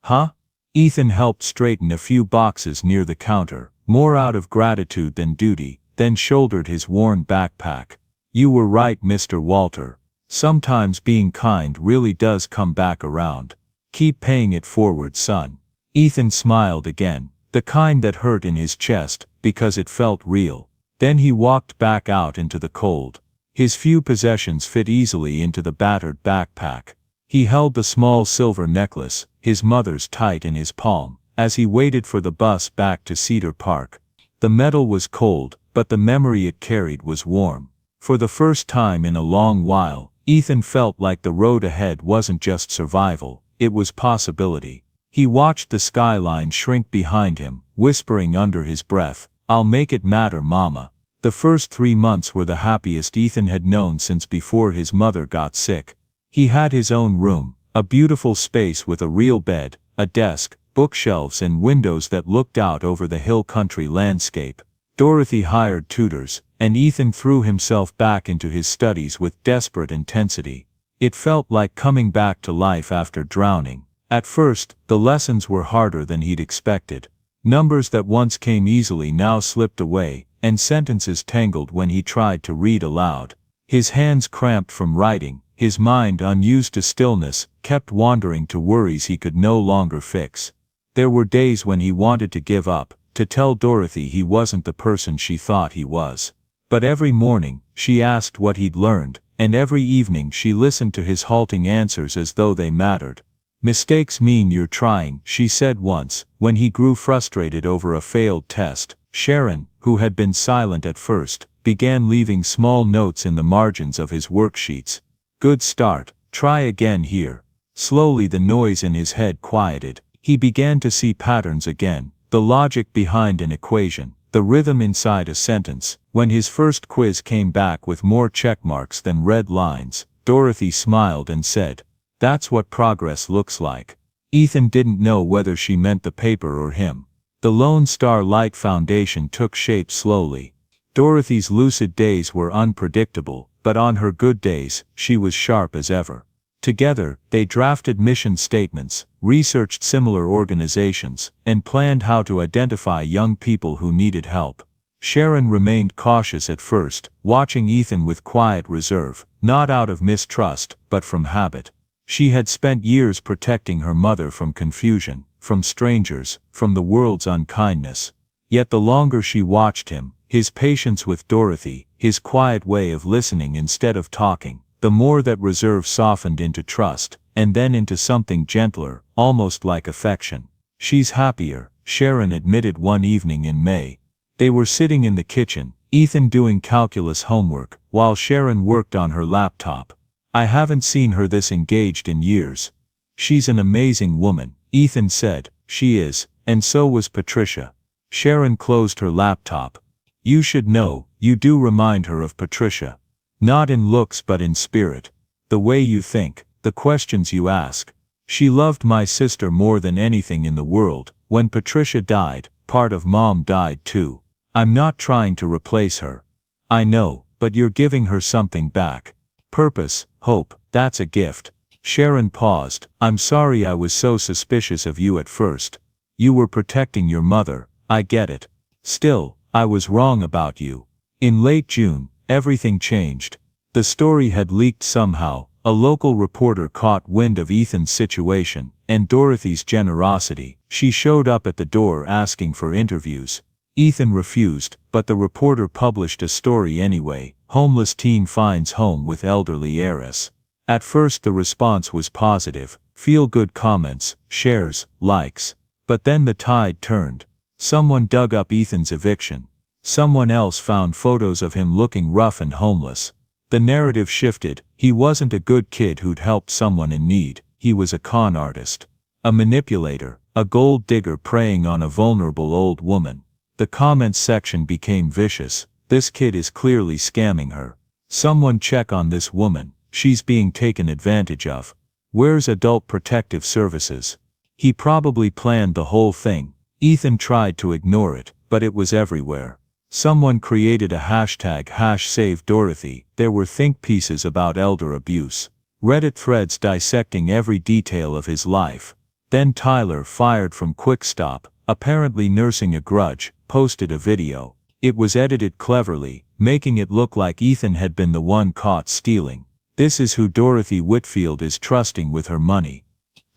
Huh? Ethan helped straighten a few boxes near the counter, more out of gratitude than duty, then shouldered his worn backpack. You were right, Mr. Walter. Sometimes being kind really does come back around. Keep paying it forward, son. Ethan smiled again, the kind that hurt in his chest, because it felt real. Then he walked back out into the cold. His few possessions fit easily into the battered backpack. He held the small silver necklace, his mother's, tight in his palm, as he waited for the bus back to Cedar Park. The metal was cold, but the memory it carried was warm. For the first time in a long while, Ethan felt like the road ahead wasn't just survival, it was possibility. He watched the skyline shrink behind him, whispering under his breath, "I'll make it matter, Mama." The first 3 months were the happiest Ethan had known since before his mother got sick. He had his own room, a beautiful space with a real bed, a desk, bookshelves and windows that looked out over the hill country landscape. Dorothy hired tutors, and Ethan threw himself back into his studies with desperate intensity. It felt like coming back to life after drowning. At first, the lessons were harder than he'd expected. Numbers that once came easily now slipped away, and sentences tangled when he tried to read aloud. His hands cramped from writing, his mind, unused to stillness, kept wandering to worries he could no longer fix. There were days when he wanted to give up, to tell Dorothy he wasn't the person she thought he was. But every morning, she asked what he'd learned, and every evening she listened to his halting answers as though they mattered. "Mistakes mean you're trying," she said once, when he grew frustrated over a failed test. Sharon, who had been silent at first, began leaving small notes in the margins of his worksheets. "Good start, try again here." Slowly the noise in his head quieted. He began to see patterns again, the logic behind an equation, the rhythm inside a sentence. When his first quiz came back with more checkmarks than red lines, Dorothy smiled and said, "That's what progress looks like." Ethan didn't know whether she meant the paper or him. The Lone Star Light Foundation took shape slowly. Dorothy's lucid days were unpredictable, but on her good days, she was sharp as ever. Together, they drafted mission statements, researched similar organizations, and planned how to identify young people who needed help. Sharon remained cautious at first, watching Ethan with quiet reserve, not out of mistrust, but from habit. She had spent years protecting her mother from confusion, from strangers, from the world's unkindness. Yet the longer she watched him, his patience with Dorothy, his quiet way of listening instead of talking, the more that reserve softened into trust, and then into something gentler, almost like affection. "She's happier," Sharon admitted one evening in May. They were sitting in the kitchen, Ethan doing calculus homework, while Sharon worked on her laptop. "I haven't seen her this engaged in years." "She's an amazing woman," Ethan said. "She is, and so was Patricia." Sharon closed her laptop. "You should know, you do remind her of Patricia. Not in looks but in spirit. The way you think, the questions you ask. She loved my sister more than anything in the world. When Patricia died, part of Mom died too. I'm not trying to replace her. I know, but you're giving her something back. Purpose, hope, that's a gift." Sharon paused. "I'm sorry I was so suspicious of you at first. You were protecting your mother, I get it. Still, I was wrong about you." In late June, everything changed. The story had leaked somehow. A local reporter caught wind of Ethan's situation, and Dorothy's generosity. She showed up at the door asking for interviews. Ethan refused, but the reporter published a story anyway. Homeless teen finds home with elderly heiress. At first the response was positive, feel-good comments, shares, likes. But then the tide turned. Someone dug up Ethan's eviction. Someone else found photos of him looking rough and homeless. The narrative shifted. He wasn't a good kid who'd helped someone in need. He was a con artist. A manipulator, a gold digger preying on a vulnerable old woman. The comments section became vicious. "This kid is clearly scamming her. Someone check on this woman. She's being taken advantage of. Where's Adult Protective Services?" He probably planned the whole thing. Ethan tried to ignore it, but it was everywhere. Someone created a hashtag #SaveDorothy. There were think pieces about elder abuse. Reddit threads dissecting every detail of his life. Then Tyler, fired from Quickstop, apparently nursing a grudge, posted a video. It was edited cleverly, making it look like Ethan had been the one caught stealing. "This is who Dorothy Whitfield is trusting with her money."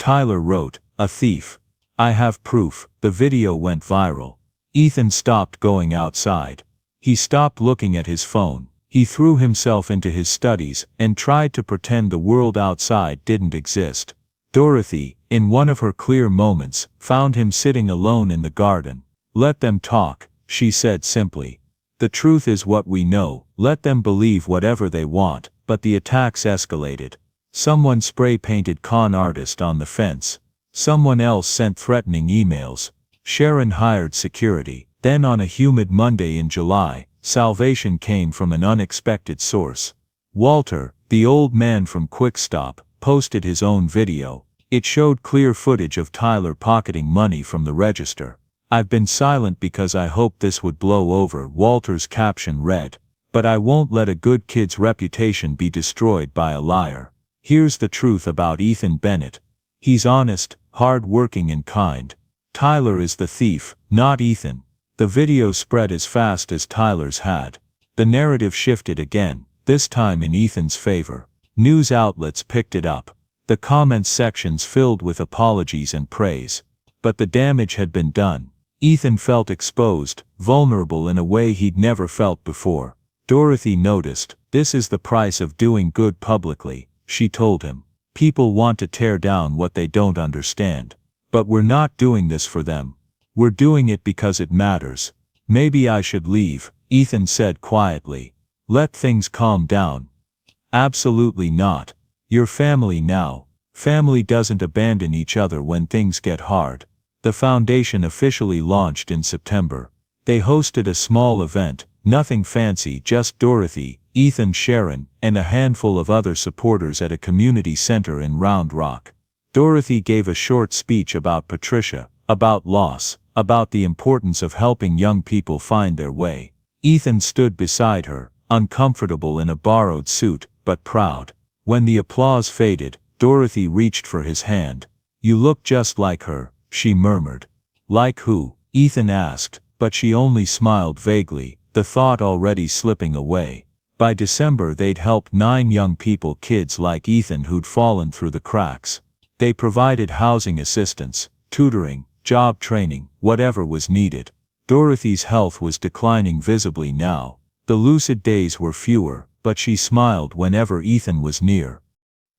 Tyler wrote, "A thief. I have proof." The video went viral. Ethan stopped going outside. He stopped looking at his phone. He threw himself into his studies and tried to pretend the world outside didn't exist. Dorothy, in one of her clear moments, found him sitting alone in the garden. "Let them talk," she said simply. "The truth is what we know, let them believe whatever they want." But the attacks escalated. Someone spray-painted "con artist" on the fence. Someone else sent threatening emails. Sharon hired security. Then on a humid Monday in July, salvation came from an unexpected source. Walter, the old man from Quick Stop, posted his own video. It showed clear footage of Tyler pocketing money from the register. "I've been silent because I hoped this would blow over," Walter's caption read. "But I won't let a good kid's reputation be destroyed by a liar. Here's the truth about Ethan Bennett. He's honest, hard-working and kind. Tyler is the thief, not Ethan." The video spread as fast as Tyler's had. The narrative shifted again, this time in Ethan's favor. News outlets picked it up. The comments sections filled with apologies and praise. But the damage had been done. Ethan felt exposed, vulnerable in a way he'd never felt before. Dorothy noticed. "This is the price of doing good publicly," she told him. "People want to tear down what they don't understand. But we're not doing this for them. We're doing it because it matters." "Maybe I should leave," Ethan said quietly. "Let things calm down." "Absolutely not. You're family now. Family doesn't abandon each other when things get hard." The foundation officially launched in September. They hosted a small event, nothing fancy, just Dorothy, Ethan, Sharon, and a handful of other supporters at a community center in Round Rock. Dorothy gave a short speech about Patricia, about loss, about the importance of helping young people find their way. Ethan stood beside her, uncomfortable in a borrowed suit, but proud. When the applause faded, Dorothy reached for his hand. "You look just like her," she murmured. "Like who?" Ethan asked, but she only smiled vaguely, the thought already slipping away. By December they'd helped 9 young people, kids like Ethan who'd fallen through the cracks. They provided housing assistance, tutoring, job training, whatever was needed. Dorothy's health was declining visibly now. The lucid days were fewer, but she smiled whenever Ethan was near.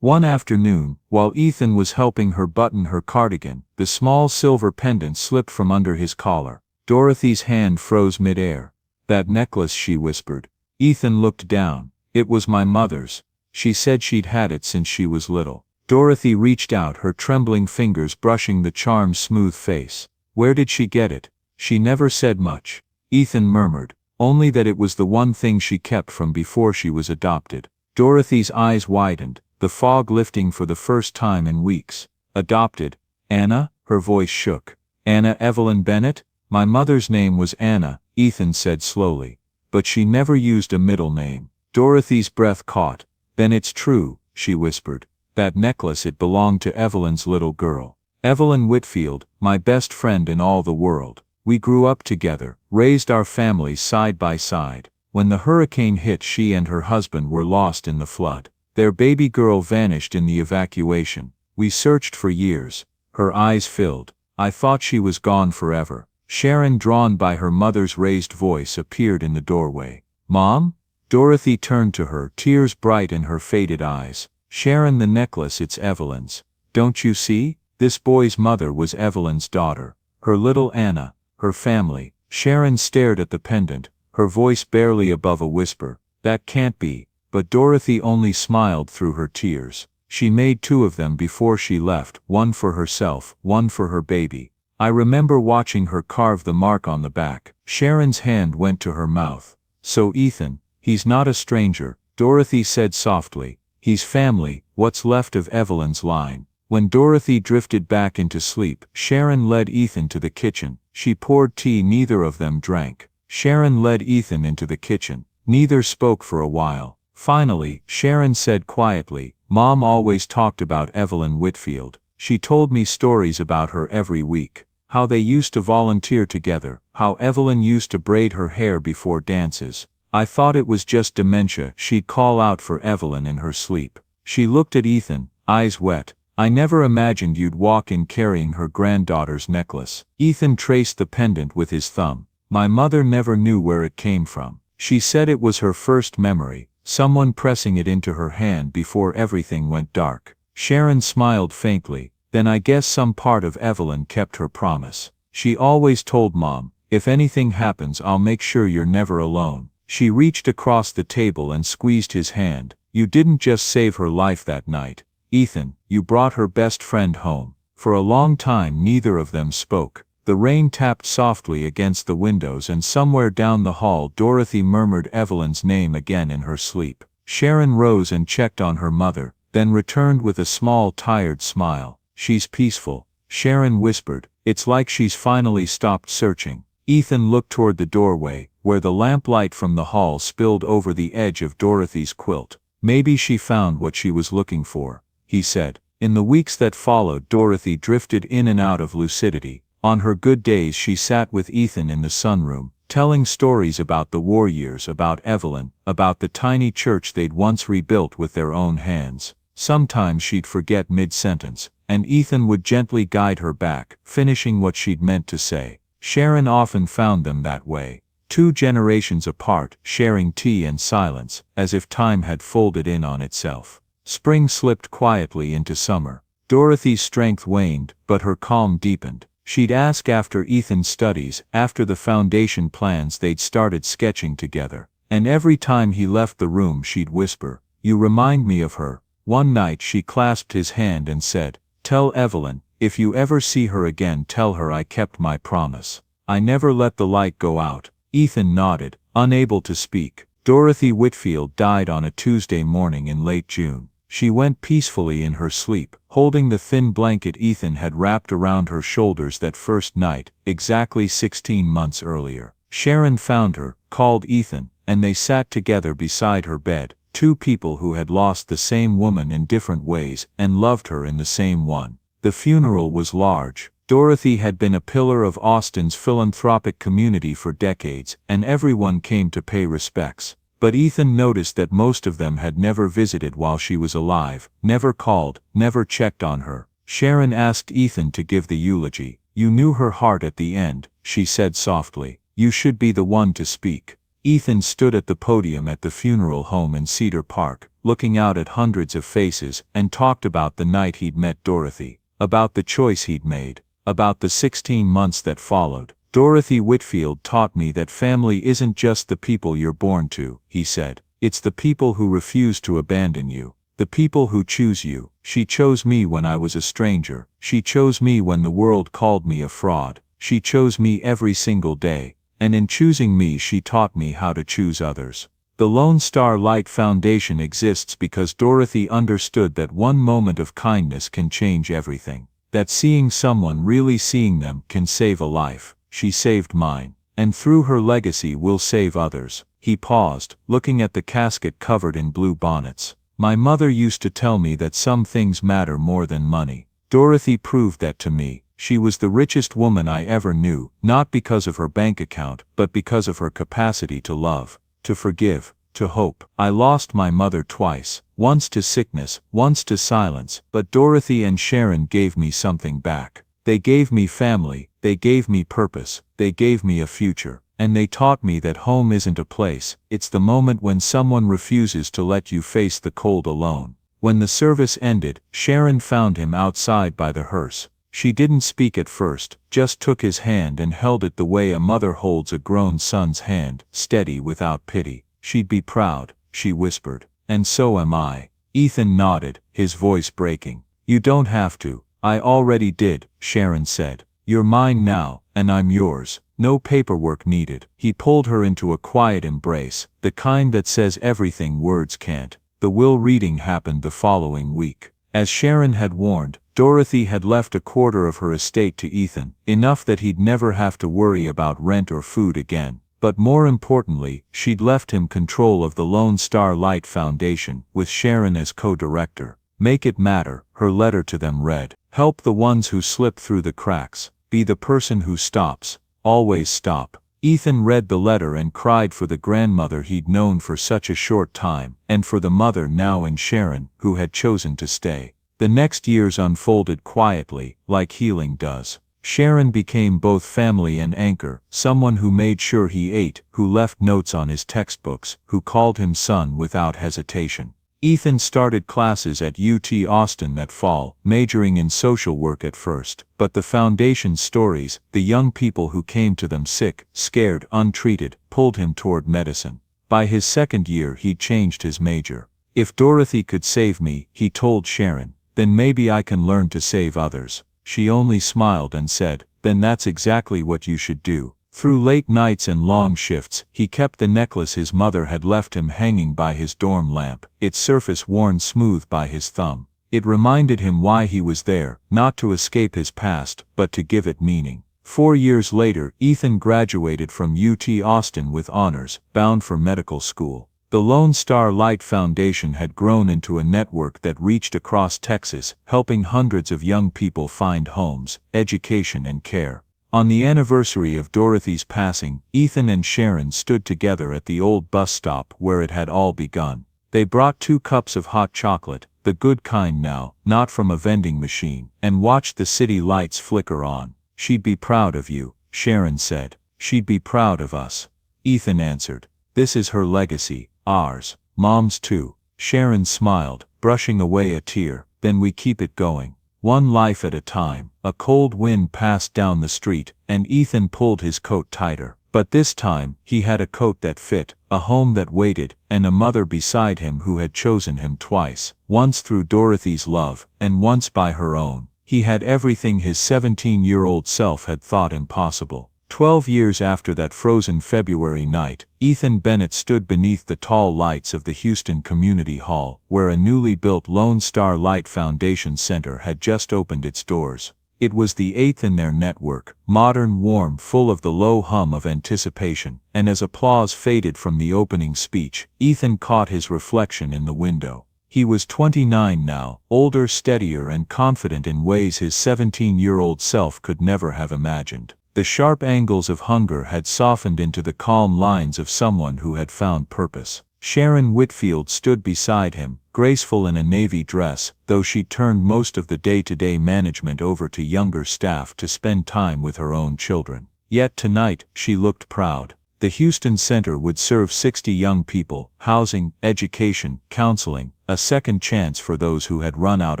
One afternoon, while Ethan was helping her button her cardigan, the small silver pendant slipped from under his collar. Dorothy's hand froze mid-air. "That necklace," she whispered. Ethan looked down. "It was my mother's. She said she'd had it since she was little." Dorothy reached out, her trembling fingers brushing the charm's smooth face. "Where did she get it?" "She never said much," Ethan murmured, "only that it was the one thing she kept from before she was adopted." Dorothy's eyes widened, the fog lifting for the first time in weeks. "Adopted? Anna?" Her voice shook. "Anna Evelyn Bennett? My mother's name was Anna," Ethan said slowly. "But she never used a middle name." Dorothy's breath caught. "Then it's true," she whispered. "That necklace, it belonged to Evelyn's little girl. Evelyn Whitfield, my best friend in all the world. We grew up together, raised our families side by side. When the hurricane hit, she and her husband were lost in the flood. Their baby girl vanished in the evacuation. We searched for years." Her eyes filled. "I thought she was gone forever." Sharon, drawn by her mother's raised voice, appeared in the doorway. "Mom?" Dorothy turned to her, tears bright in her faded eyes. "Sharon, the necklace, it's Evelyn's. Don't you see? This boy's mother was Evelyn's daughter. Her little Anna, her family." Sharon stared at the pendant, her voice barely above a whisper. "That can't be." But Dorothy only smiled through her tears. "She made 2 of them before she left, one for herself, one for her baby. I remember watching her carve the mark on the back." Sharon's hand went to her mouth. "So Ethan, he's not a stranger," Dorothy said softly. "He's family, what's left of Evelyn's line." When Dorothy drifted back into sleep, Sharon led Ethan to the kitchen. She poured tea. Neither of them drank. Sharon led Ethan into the kitchen. Neither spoke for a while. Finally, Sharon said quietly, "Mom always talked about Evelyn Whitfield. She told me stories about her every week. How they used to volunteer together, how Evelyn used to braid her hair before dances. I thought it was just dementia. She'd call out for Evelyn in her sleep." She looked at Ethan, eyes wet. I never imagined you'd walk in carrying her granddaughter's necklace. Ethan traced the pendant with his thumb. My mother never knew where it came from. She said it was her first memory, someone pressing it into her hand before everything went dark. Sharon smiled faintly. Then I guess some part of Evelyn kept her promise. She always told Mom, if anything happens I'll make sure you're never alone. She reached across the table and squeezed his hand. You didn't just save her life that night, Ethan, you brought her best friend home. For a long time neither of them spoke. The rain tapped softly against the windows and somewhere down the hall Dorothy murmured Evelyn's name again in her sleep. Sharon rose and checked on her mother, then returned with a small tired smile. She's peaceful, Sharon whispered. It's like she's finally stopped searching. Ethan looked toward the doorway, where the lamplight from the hall spilled over the edge of Dorothy's quilt. Maybe she found what she was looking for, he said. In the weeks that followed, Dorothy drifted in and out of lucidity. On her good days she sat with Ethan in the sunroom, telling stories about the war years, about Evelyn, about the tiny church they'd once rebuilt with their own hands. Sometimes she'd forget mid-sentence, and Ethan would gently guide her back, finishing what she'd meant to say. Sharon often found them that way. 2 generations apart, sharing tea and silence, as if time had folded in on itself. Spring slipped quietly into summer. Dorothy's strength waned, but her calm deepened. She'd ask after Ethan's studies, after the foundation plans they'd started sketching together. And every time he left the room she'd whisper, "You remind me of her." One night she clasped his hand and said, "Tell Evelyn, if you ever see her again tell her I kept my promise. I never let the light go out." Ethan nodded, unable to speak. Dorothy Whitfield died on a Tuesday morning in late June. She went peacefully in her sleep, holding the thin blanket Ethan had wrapped around her shoulders that first night, exactly 16 months earlier. Sharon found her, called Ethan, and they sat together beside her bed, 2 people who had lost the same woman in different ways and loved her in the same one. The funeral was large. Dorothy had been a pillar of Austin's philanthropic community for decades, and everyone came to pay respects. But Ethan noticed that most of them had never visited while she was alive, never called, never checked on her. Sharon asked Ethan to give the eulogy. "You knew her heart at the end," she said softly. "You should be the one to speak." Ethan stood at the podium at the funeral home in Cedar Park, looking out at hundreds of faces, and talked about the night he'd met Dorothy, about the choice he'd made, about the 16 months that followed. "Dorothy Whitfield taught me that family isn't just the people you're born to," he said. "It's the people who refuse to abandon you. The people who choose you. She chose me when I was a stranger. She chose me when the world called me a fraud. She chose me every single day. And in choosing me she taught me how to choose others." The Lone Star Light Foundation exists because Dorothy understood that one moment of kindness can change everything. That seeing someone really seeing them can save a life. She saved mine. And through her legacy will save others. He paused, looking at the casket covered in blue bonnets. "My mother used to tell me that some things matter more than money. Dorothy proved that to me. She was the richest woman I ever knew, not because of her bank account, but because of her capacity to love, to forgive, to hope. I lost my mother twice, once to sickness, once to silence, but Dorothy and Sharon gave me something back. They gave me family, they gave me purpose, they gave me a future, and they taught me that home isn't a place, it's the moment when someone refuses to let you face the cold alone." When the service ended, Sharon found him outside by the hearse. She didn't speak at first, just took his hand and held it the way a mother holds a grown son's hand, steady without pity. "She'd be proud," she whispered. "And so am I." Ethan nodded, his voice breaking. "You don't have to. I already did," Sharon said. "You're mine now, and I'm yours. No paperwork needed." He pulled her into a quiet embrace, the kind that says everything words can't. The will reading happened the following week. As Sharon had warned, Dorothy had left a quarter of her estate to Ethan, enough that he'd never have to worry about rent or food again. But more importantly, she'd left him control of the Lone Star Light Foundation, with Sharon as co-director. "Make it matter," her letter to them read. "Help the ones who slip through the cracks. Be the person who stops. Always stop." Ethan read the letter and cried for the grandmother he'd known for such a short time, and for the mother now in Sharon, who had chosen to stay. The next years unfolded quietly, like healing does. Sharon became both family and anchor, someone who made sure he ate, who left notes on his textbooks, who called him son without hesitation. Ethan started classes at UT Austin that fall, majoring in social work at first, but the foundation stories, the young people who came to them sick, scared, untreated, pulled him toward medicine. By his second year he'd changed his major. If Dorothy could save me, he told Sharon, then maybe I can learn to save others. She only smiled and said, then that's exactly what you should do. Through late nights and long shifts, he kept the necklace his mother had left him hanging by his dorm lamp, its surface worn smooth by his thumb. It reminded him why he was there, not to escape his past, but to give it meaning. 4 years later, Ethan graduated from UT Austin with honors, bound for medical school. The Lone Star Light Foundation had grown into a network that reached across Texas, helping hundreds of young people find homes, education and care. On the anniversary of Dorothy's passing, Ethan and Sharon stood together at the old bus stop where it had all begun. They brought 2 cups of hot chocolate, the good kind now, not from a vending machine, and watched the city lights flicker on. She'd be proud of you, Sharon said. She'd be proud of us. Ethan answered. This is her legacy, ours, Mom's too. Sharon smiled, brushing away a tear. Then we keep it going. One life at a time. A cold wind passed down the street, and Ethan pulled his coat tighter. But this time, he had a coat that fit, a home that waited, and a mother beside him who had chosen him twice, once through Dorothy's love, and once by her own. He had everything his 17-year-old self had thought impossible. 12 years after that frozen February night, Ethan Bennett stood beneath the tall lights of the Houston Community Hall, where a newly built Lone Star Light Foundation Center had just opened its doors. It was the 8th in their network, modern, warm, full of the low hum of anticipation, and as applause faded from the opening speech, Ethan caught his reflection in the window. He was 29 now, older, steadier, and confident in ways his 17-year-old self could never have imagined. The sharp angles of hunger had softened into the calm lines of someone who had found purpose. Sharon Whitfield stood beside him, graceful in a navy dress, though she turned most of the day-to-day management over to younger staff to spend time with her own children. Yet tonight, she looked proud. The Houston Center would serve 60 young people, housing, education, counseling, a second chance for those who had run out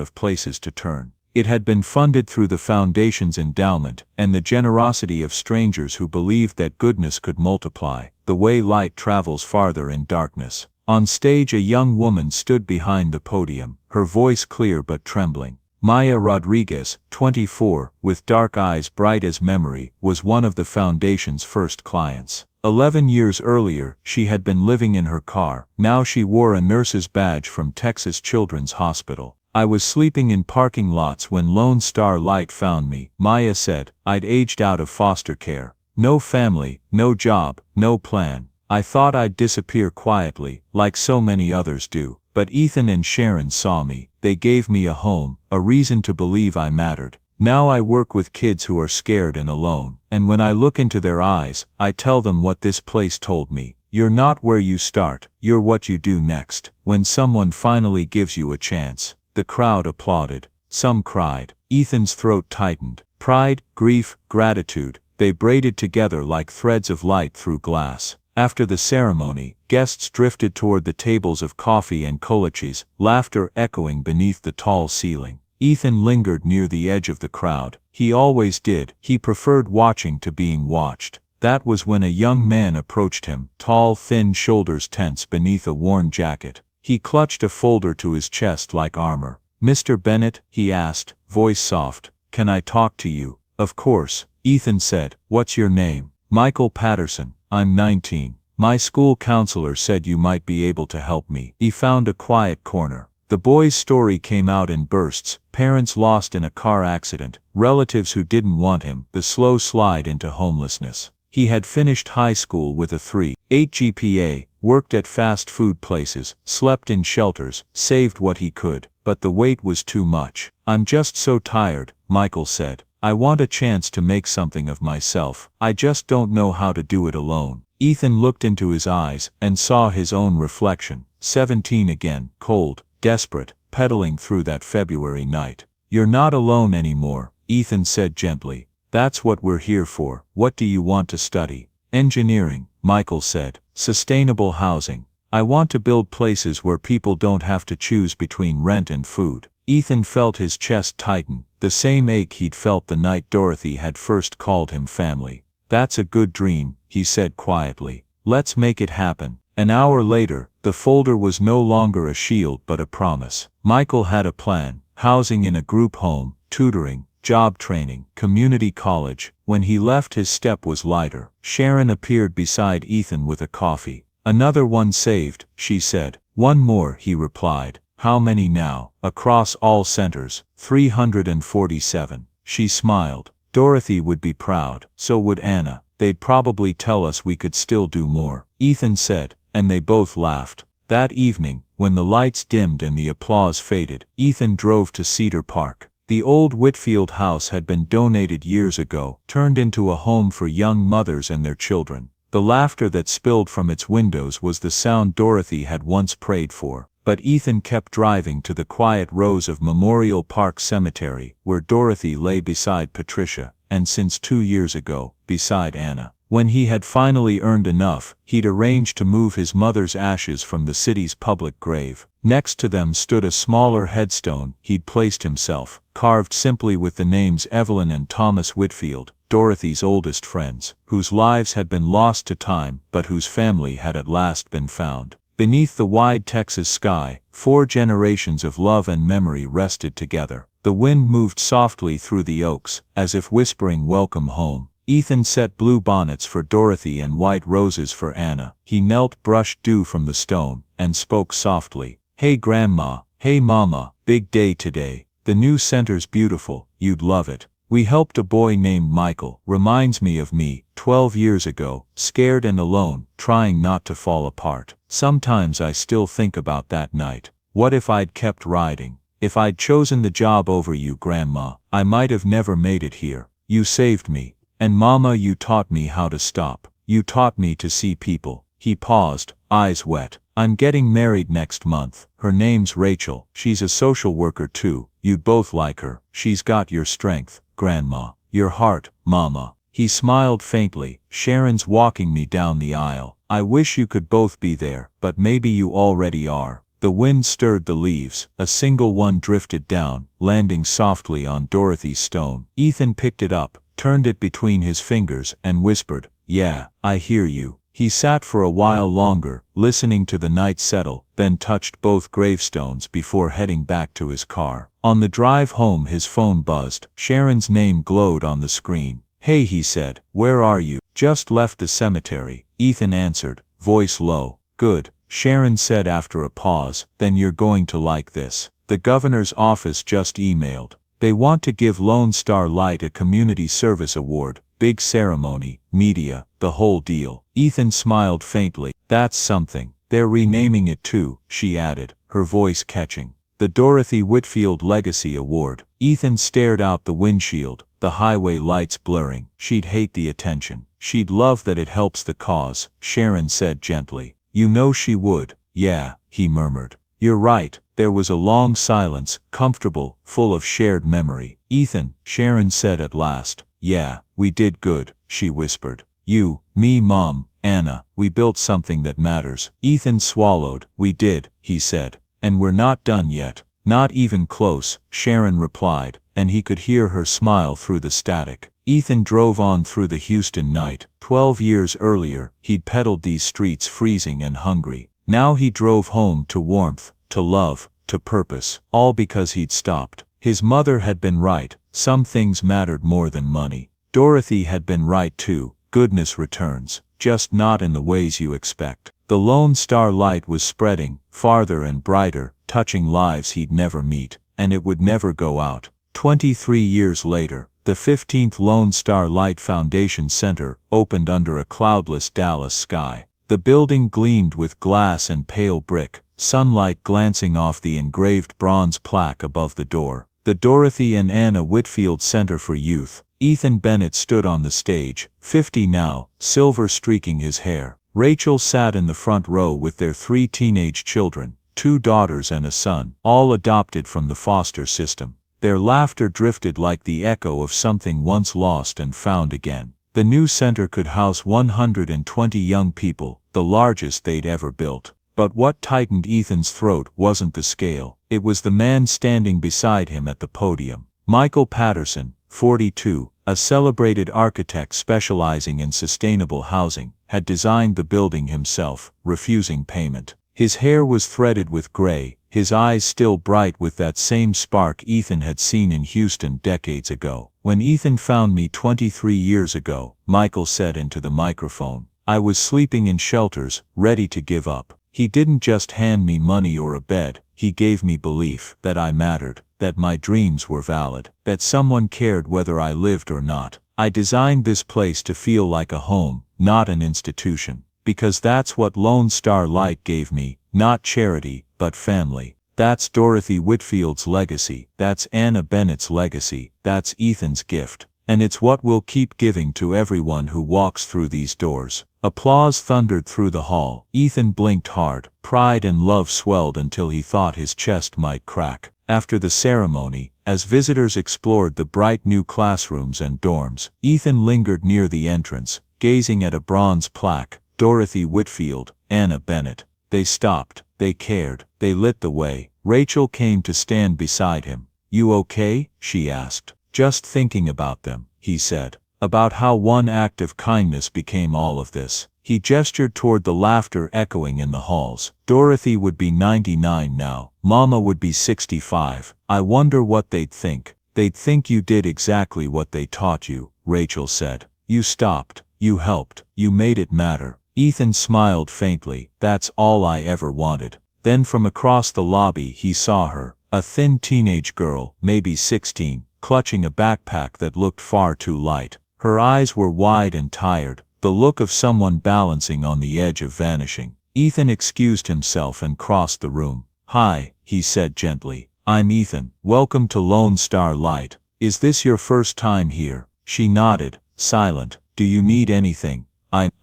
of places to turn. It had been funded through the foundation's endowment and the generosity of strangers who believed that goodness could multiply, the way light travels farther in darkness. On stage, a young woman stood behind the podium, her voice clear but trembling. Maya Rodriguez, 24, with dark eyes bright as memory, was one of the foundation's first clients. 11 years earlier, she had been living in her car. Now she wore a nurse's badge from Texas Children's Hospital. I was sleeping in parking lots when Lone Star Light found me, Maya said. I'd aged out of foster care. No family, no job, no plan. I thought I'd disappear quietly, like so many others do. But Ethan and Sharon saw me. They gave me a home, a reason to believe I mattered. Now I work with kids who are scared and alone. And when I look into their eyes, I tell them what this place told me. You're not where you start, you're what you do next. When someone finally gives you a chance. The crowd applauded. Some cried. Ethan's throat tightened. Pride, grief, gratitude, they braided together like threads of light through glass. After the ceremony, guests drifted toward the tables of coffee and kolaches, laughter echoing beneath the tall ceiling. Ethan lingered near the edge of the crowd. He always did. He preferred watching to being watched. That was when a young man approached him, tall, thin, shoulders tense beneath a worn jacket. He clutched a folder to his chest like armor. Mr. Bennett, he asked, voice soft, can I talk to you? Of course, Ethan said. What's your name? Michael Patterson. I'm 19. My school counselor said you might be able to help me. He found a quiet corner. The boy's story came out in bursts. Parents lost in a car accident, relatives who didn't want him, the slow slide into homelessness. He had finished high school with a 3.8 GPA, worked at fast food places, slept in shelters, saved what he could, but the weight was too much. I'm just so tired, Michael said. I want a chance to make something of myself. I just don't know how to do it alone. Ethan looked into his eyes and saw his own reflection. 17 again, cold, desperate, pedaling through that February night. "You're not alone anymore," Ethan said gently. "That's what we're here for." "What do you want to study?" "Engineering," Michael said. "Sustainable housing. I want to build places where people don't have to choose between rent and food." Ethan felt his chest tighten, the same ache he'd felt the night Dorothy had first called him family. "That's a good dream," he said quietly. "Let's make it happen." An hour later, the folder was no longer a shield but a promise. Michael had a plan: housing in a group home, tutoring, job training, community college. When he left, his step was lighter. Sharon appeared beside Ethan with a coffee. "Another one saved," she said. "One more," he replied. "How many now?" "Across all centers, 347. She smiled. "Dorothy would be proud. So would Anna. They'd probably tell us we could still do more," Ethan said, and they both laughed. That evening, when the lights dimmed and the applause faded, Ethan drove to Cedar Park. The old Whitfield house had been donated years ago, turned into a home for young mothers and their children. The laughter that spilled from its windows was the sound Dorothy had once prayed for. But Ethan kept driving to the quiet rows of Memorial Park Cemetery, where Dorothy lay beside Patricia, and since 2 years ago, beside Anna. When he had finally earned enough, he'd arranged to move his mother's ashes from the city's public grave. Next to them stood a smaller headstone he'd placed himself, carved simply with the names Evelyn and Thomas Whitfield, Dorothy's oldest friends, whose lives had been lost to time but whose family had at last been found. Beneath the wide Texas sky, 4 generations of love and memory rested together. The wind moved softly through the oaks, as if whispering welcome home. Ethan set blue bonnets for Dorothy and white roses for Anna. He knelt, brushed dew from the stone, and spoke softly. "Hey Grandma, hey Mama, big day today. The new center's beautiful, you'd love it. We helped a boy named Michael. Reminds me of me, 12 years ago, scared and alone, trying not to fall apart. Sometimes I still think about that night. What if I'd kept riding? If I'd chosen the job over you, Grandma, I might have never made it here. You saved me. And Mama, you taught me how to stop. You taught me to see people." He paused, eyes wet. "I'm getting married next month. Her name's Rachel. She's a social worker too. You'd both like her. She's got your strength, Grandma. Your heart, Mama." He smiled faintly. "Sharon's walking me down the aisle. I wish you could both be there, but maybe you already are." The wind stirred the leaves. A single one drifted down, landing softly on Dorothy's stone. Ethan picked it up, turned it between his fingers, and whispered, "Yeah, I hear you." He sat for a while longer, listening to the night settle, then touched both gravestones before heading back to his car. On the drive home his phone buzzed. Sharon's name glowed on the screen. "Hey," he said, "where are you?" "Just left the cemetery," Ethan answered, voice low. "Good," Sharon said after a pause, "then you're going to like this. The governor's office just emailed. They want to give Lone Star Light a community service award, big ceremony, media, the whole deal." Ethan smiled faintly. "That's something. They're renaming it too," she added, her voice catching. "The Dorothy Whitfield Legacy Award." Ethan stared out the windshield, the highway lights blurring. "She'd hate the attention. She'd love that it helps the cause," Sharon said gently. "You know she would." "Yeah," he murmured. "You're right." There was a long silence, comfortable, full of shared memory. "Ethan," Sharon said at last. "Yeah, we did good," she whispered. "You, me, Mom, Anna, we built something that matters." Ethan swallowed. "We did," he said. "And we're not done yet." "Not even close," Sharon replied, and he could hear her smile through the static. Ethan drove on through the Houston night. 12 years earlier, he'd pedaled these streets freezing and hungry. Now he drove home to warmth, to love, to purpose, all because he'd stopped. His mother had been right, some things mattered more than money. Dorothy had been right too, goodness returns, just not in the ways you expect. The Lone Star Light was spreading, farther and brighter, touching lives he'd never meet, and it would never go out. 23 years later, the 15th Lone Star Light Foundation Center opened under a cloudless Dallas sky. The building gleamed with glass and pale brick, sunlight glancing off the engraved bronze plaque above the door. The Dorothy and Anna Whitfield Center for Youth. Ethan Bennett stood on the stage, 50 now, silver streaking his hair. Rachel sat in the front row with their 3 teenage children, 2 daughters and a son, all adopted from the foster system. Their laughter drifted like the echo of something once lost and found again. The new center could house 120 young people, the largest they'd ever built. But what tightened Ethan's throat wasn't the scale, it was the man standing beside him at the podium. Michael Patterson, 42, a celebrated architect specializing in sustainable housing, had designed the building himself, refusing payment. His hair was threaded with gray, his eyes still bright with that same spark Ethan had seen in Houston decades ago. "When Ethan found me 23 years ago," Michael said into the microphone, "I was sleeping in shelters, ready to give up. He didn't just hand me money or a bed, he gave me belief that I mattered, that my dreams were valid, that someone cared whether I lived or not. I designed this place to feel like a home, not an institution. Because that's what Lone Star Light gave me, not charity, but family." That's Dorothy Whitfield's legacy, that's Anna Bennett's legacy, that's Ethan's gift. And it's what we'll keep giving to everyone who walks through these doors. Applause thundered through the hall. Ethan blinked hard. Pride and love swelled until he thought his chest might crack. After the ceremony, as visitors explored the bright new classrooms and dorms, Ethan lingered near the entrance, gazing at a bronze plaque, Dorothy Whitfield, Anna Bennett. They stopped, they cared, they lit the way. Rachel came to stand beside him. "You okay?" she asked. "Just thinking about them," he said. "About how one act of kindness became all of this." He gestured toward the laughter echoing in the halls. "Dorothy would be 99 now. Mama would be 65. I wonder what they'd think." "They'd think you did exactly what they taught you," Rachel said. "You stopped, you helped, you made it matter." Ethan smiled faintly. "That's all I ever wanted." Then from across the lobby he saw her, a thin teenage girl, maybe 16, clutching a backpack that looked far too light. Her eyes were wide and tired, the look of someone balancing on the edge of vanishing. Ethan excused himself and crossed the room. "Hi," he said gently. "I'm Ethan. Welcome to Lone Star Light. Is this your first time here?" She nodded, silent. "Do you need anything?"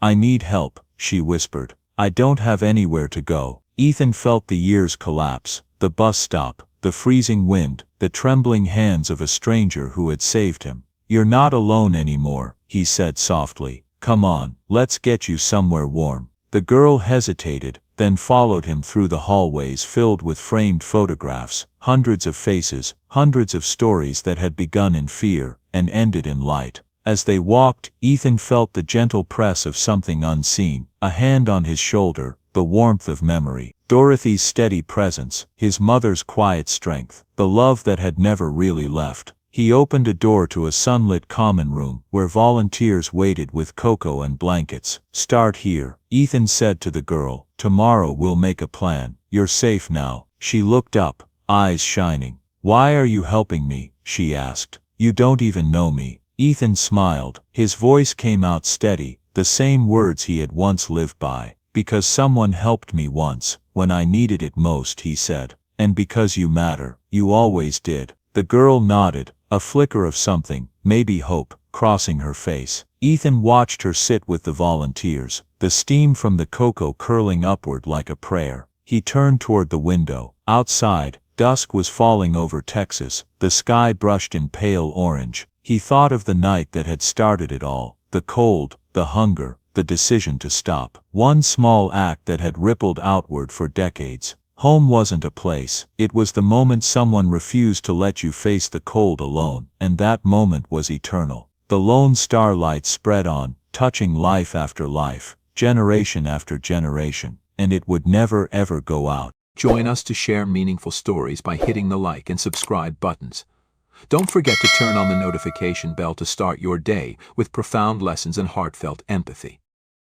I need help," she whispered. "I don't have anywhere to go." Ethan felt the years collapse, the bus stop, the freezing wind, the trembling hands of a stranger who had saved him. "You're not alone anymore," he said softly. "Come on, let's get you somewhere warm." The girl hesitated, then followed him through the hallways filled with framed photographs, hundreds of faces, hundreds of stories that had begun in fear and ended in light. As they walked, Ethan felt the gentle press of something unseen, a hand on his shoulder, the warmth of memory. Dorothy's steady presence, his mother's quiet strength, the love that had never really left. He opened a door to a sunlit common room, where volunteers waited with cocoa and blankets. "Start here," Ethan said to the girl. "Tomorrow we'll make a plan. You're safe now." She looked up, eyes shining. "Why are you helping me?" she asked. "You don't even know me." Ethan smiled. His voice came out steady, the same words he had once lived by. "Because someone helped me once, when I needed it most," he said. "And because you matter. You always did." The girl nodded, a flicker of something, maybe hope, crossing her face. Ethan watched her sit with the volunteers, the steam from the cocoa curling upward like a prayer. He turned toward the window. Outside, dusk was falling over Texas, the sky brushed in pale orange. He thought of the night that had started it all, the cold, the hunger, the decision to stop. One small act that had rippled outward for decades. Home wasn't a place, it was the moment someone refused to let you face the cold alone, and that moment was eternal. The Lone Star Light spread on, touching life after life, generation after generation, and it would never ever go out. Join us to share meaningful stories by hitting the like and subscribe buttons. Don't forget to turn on the notification bell to start your day with profound lessons and heartfelt empathy.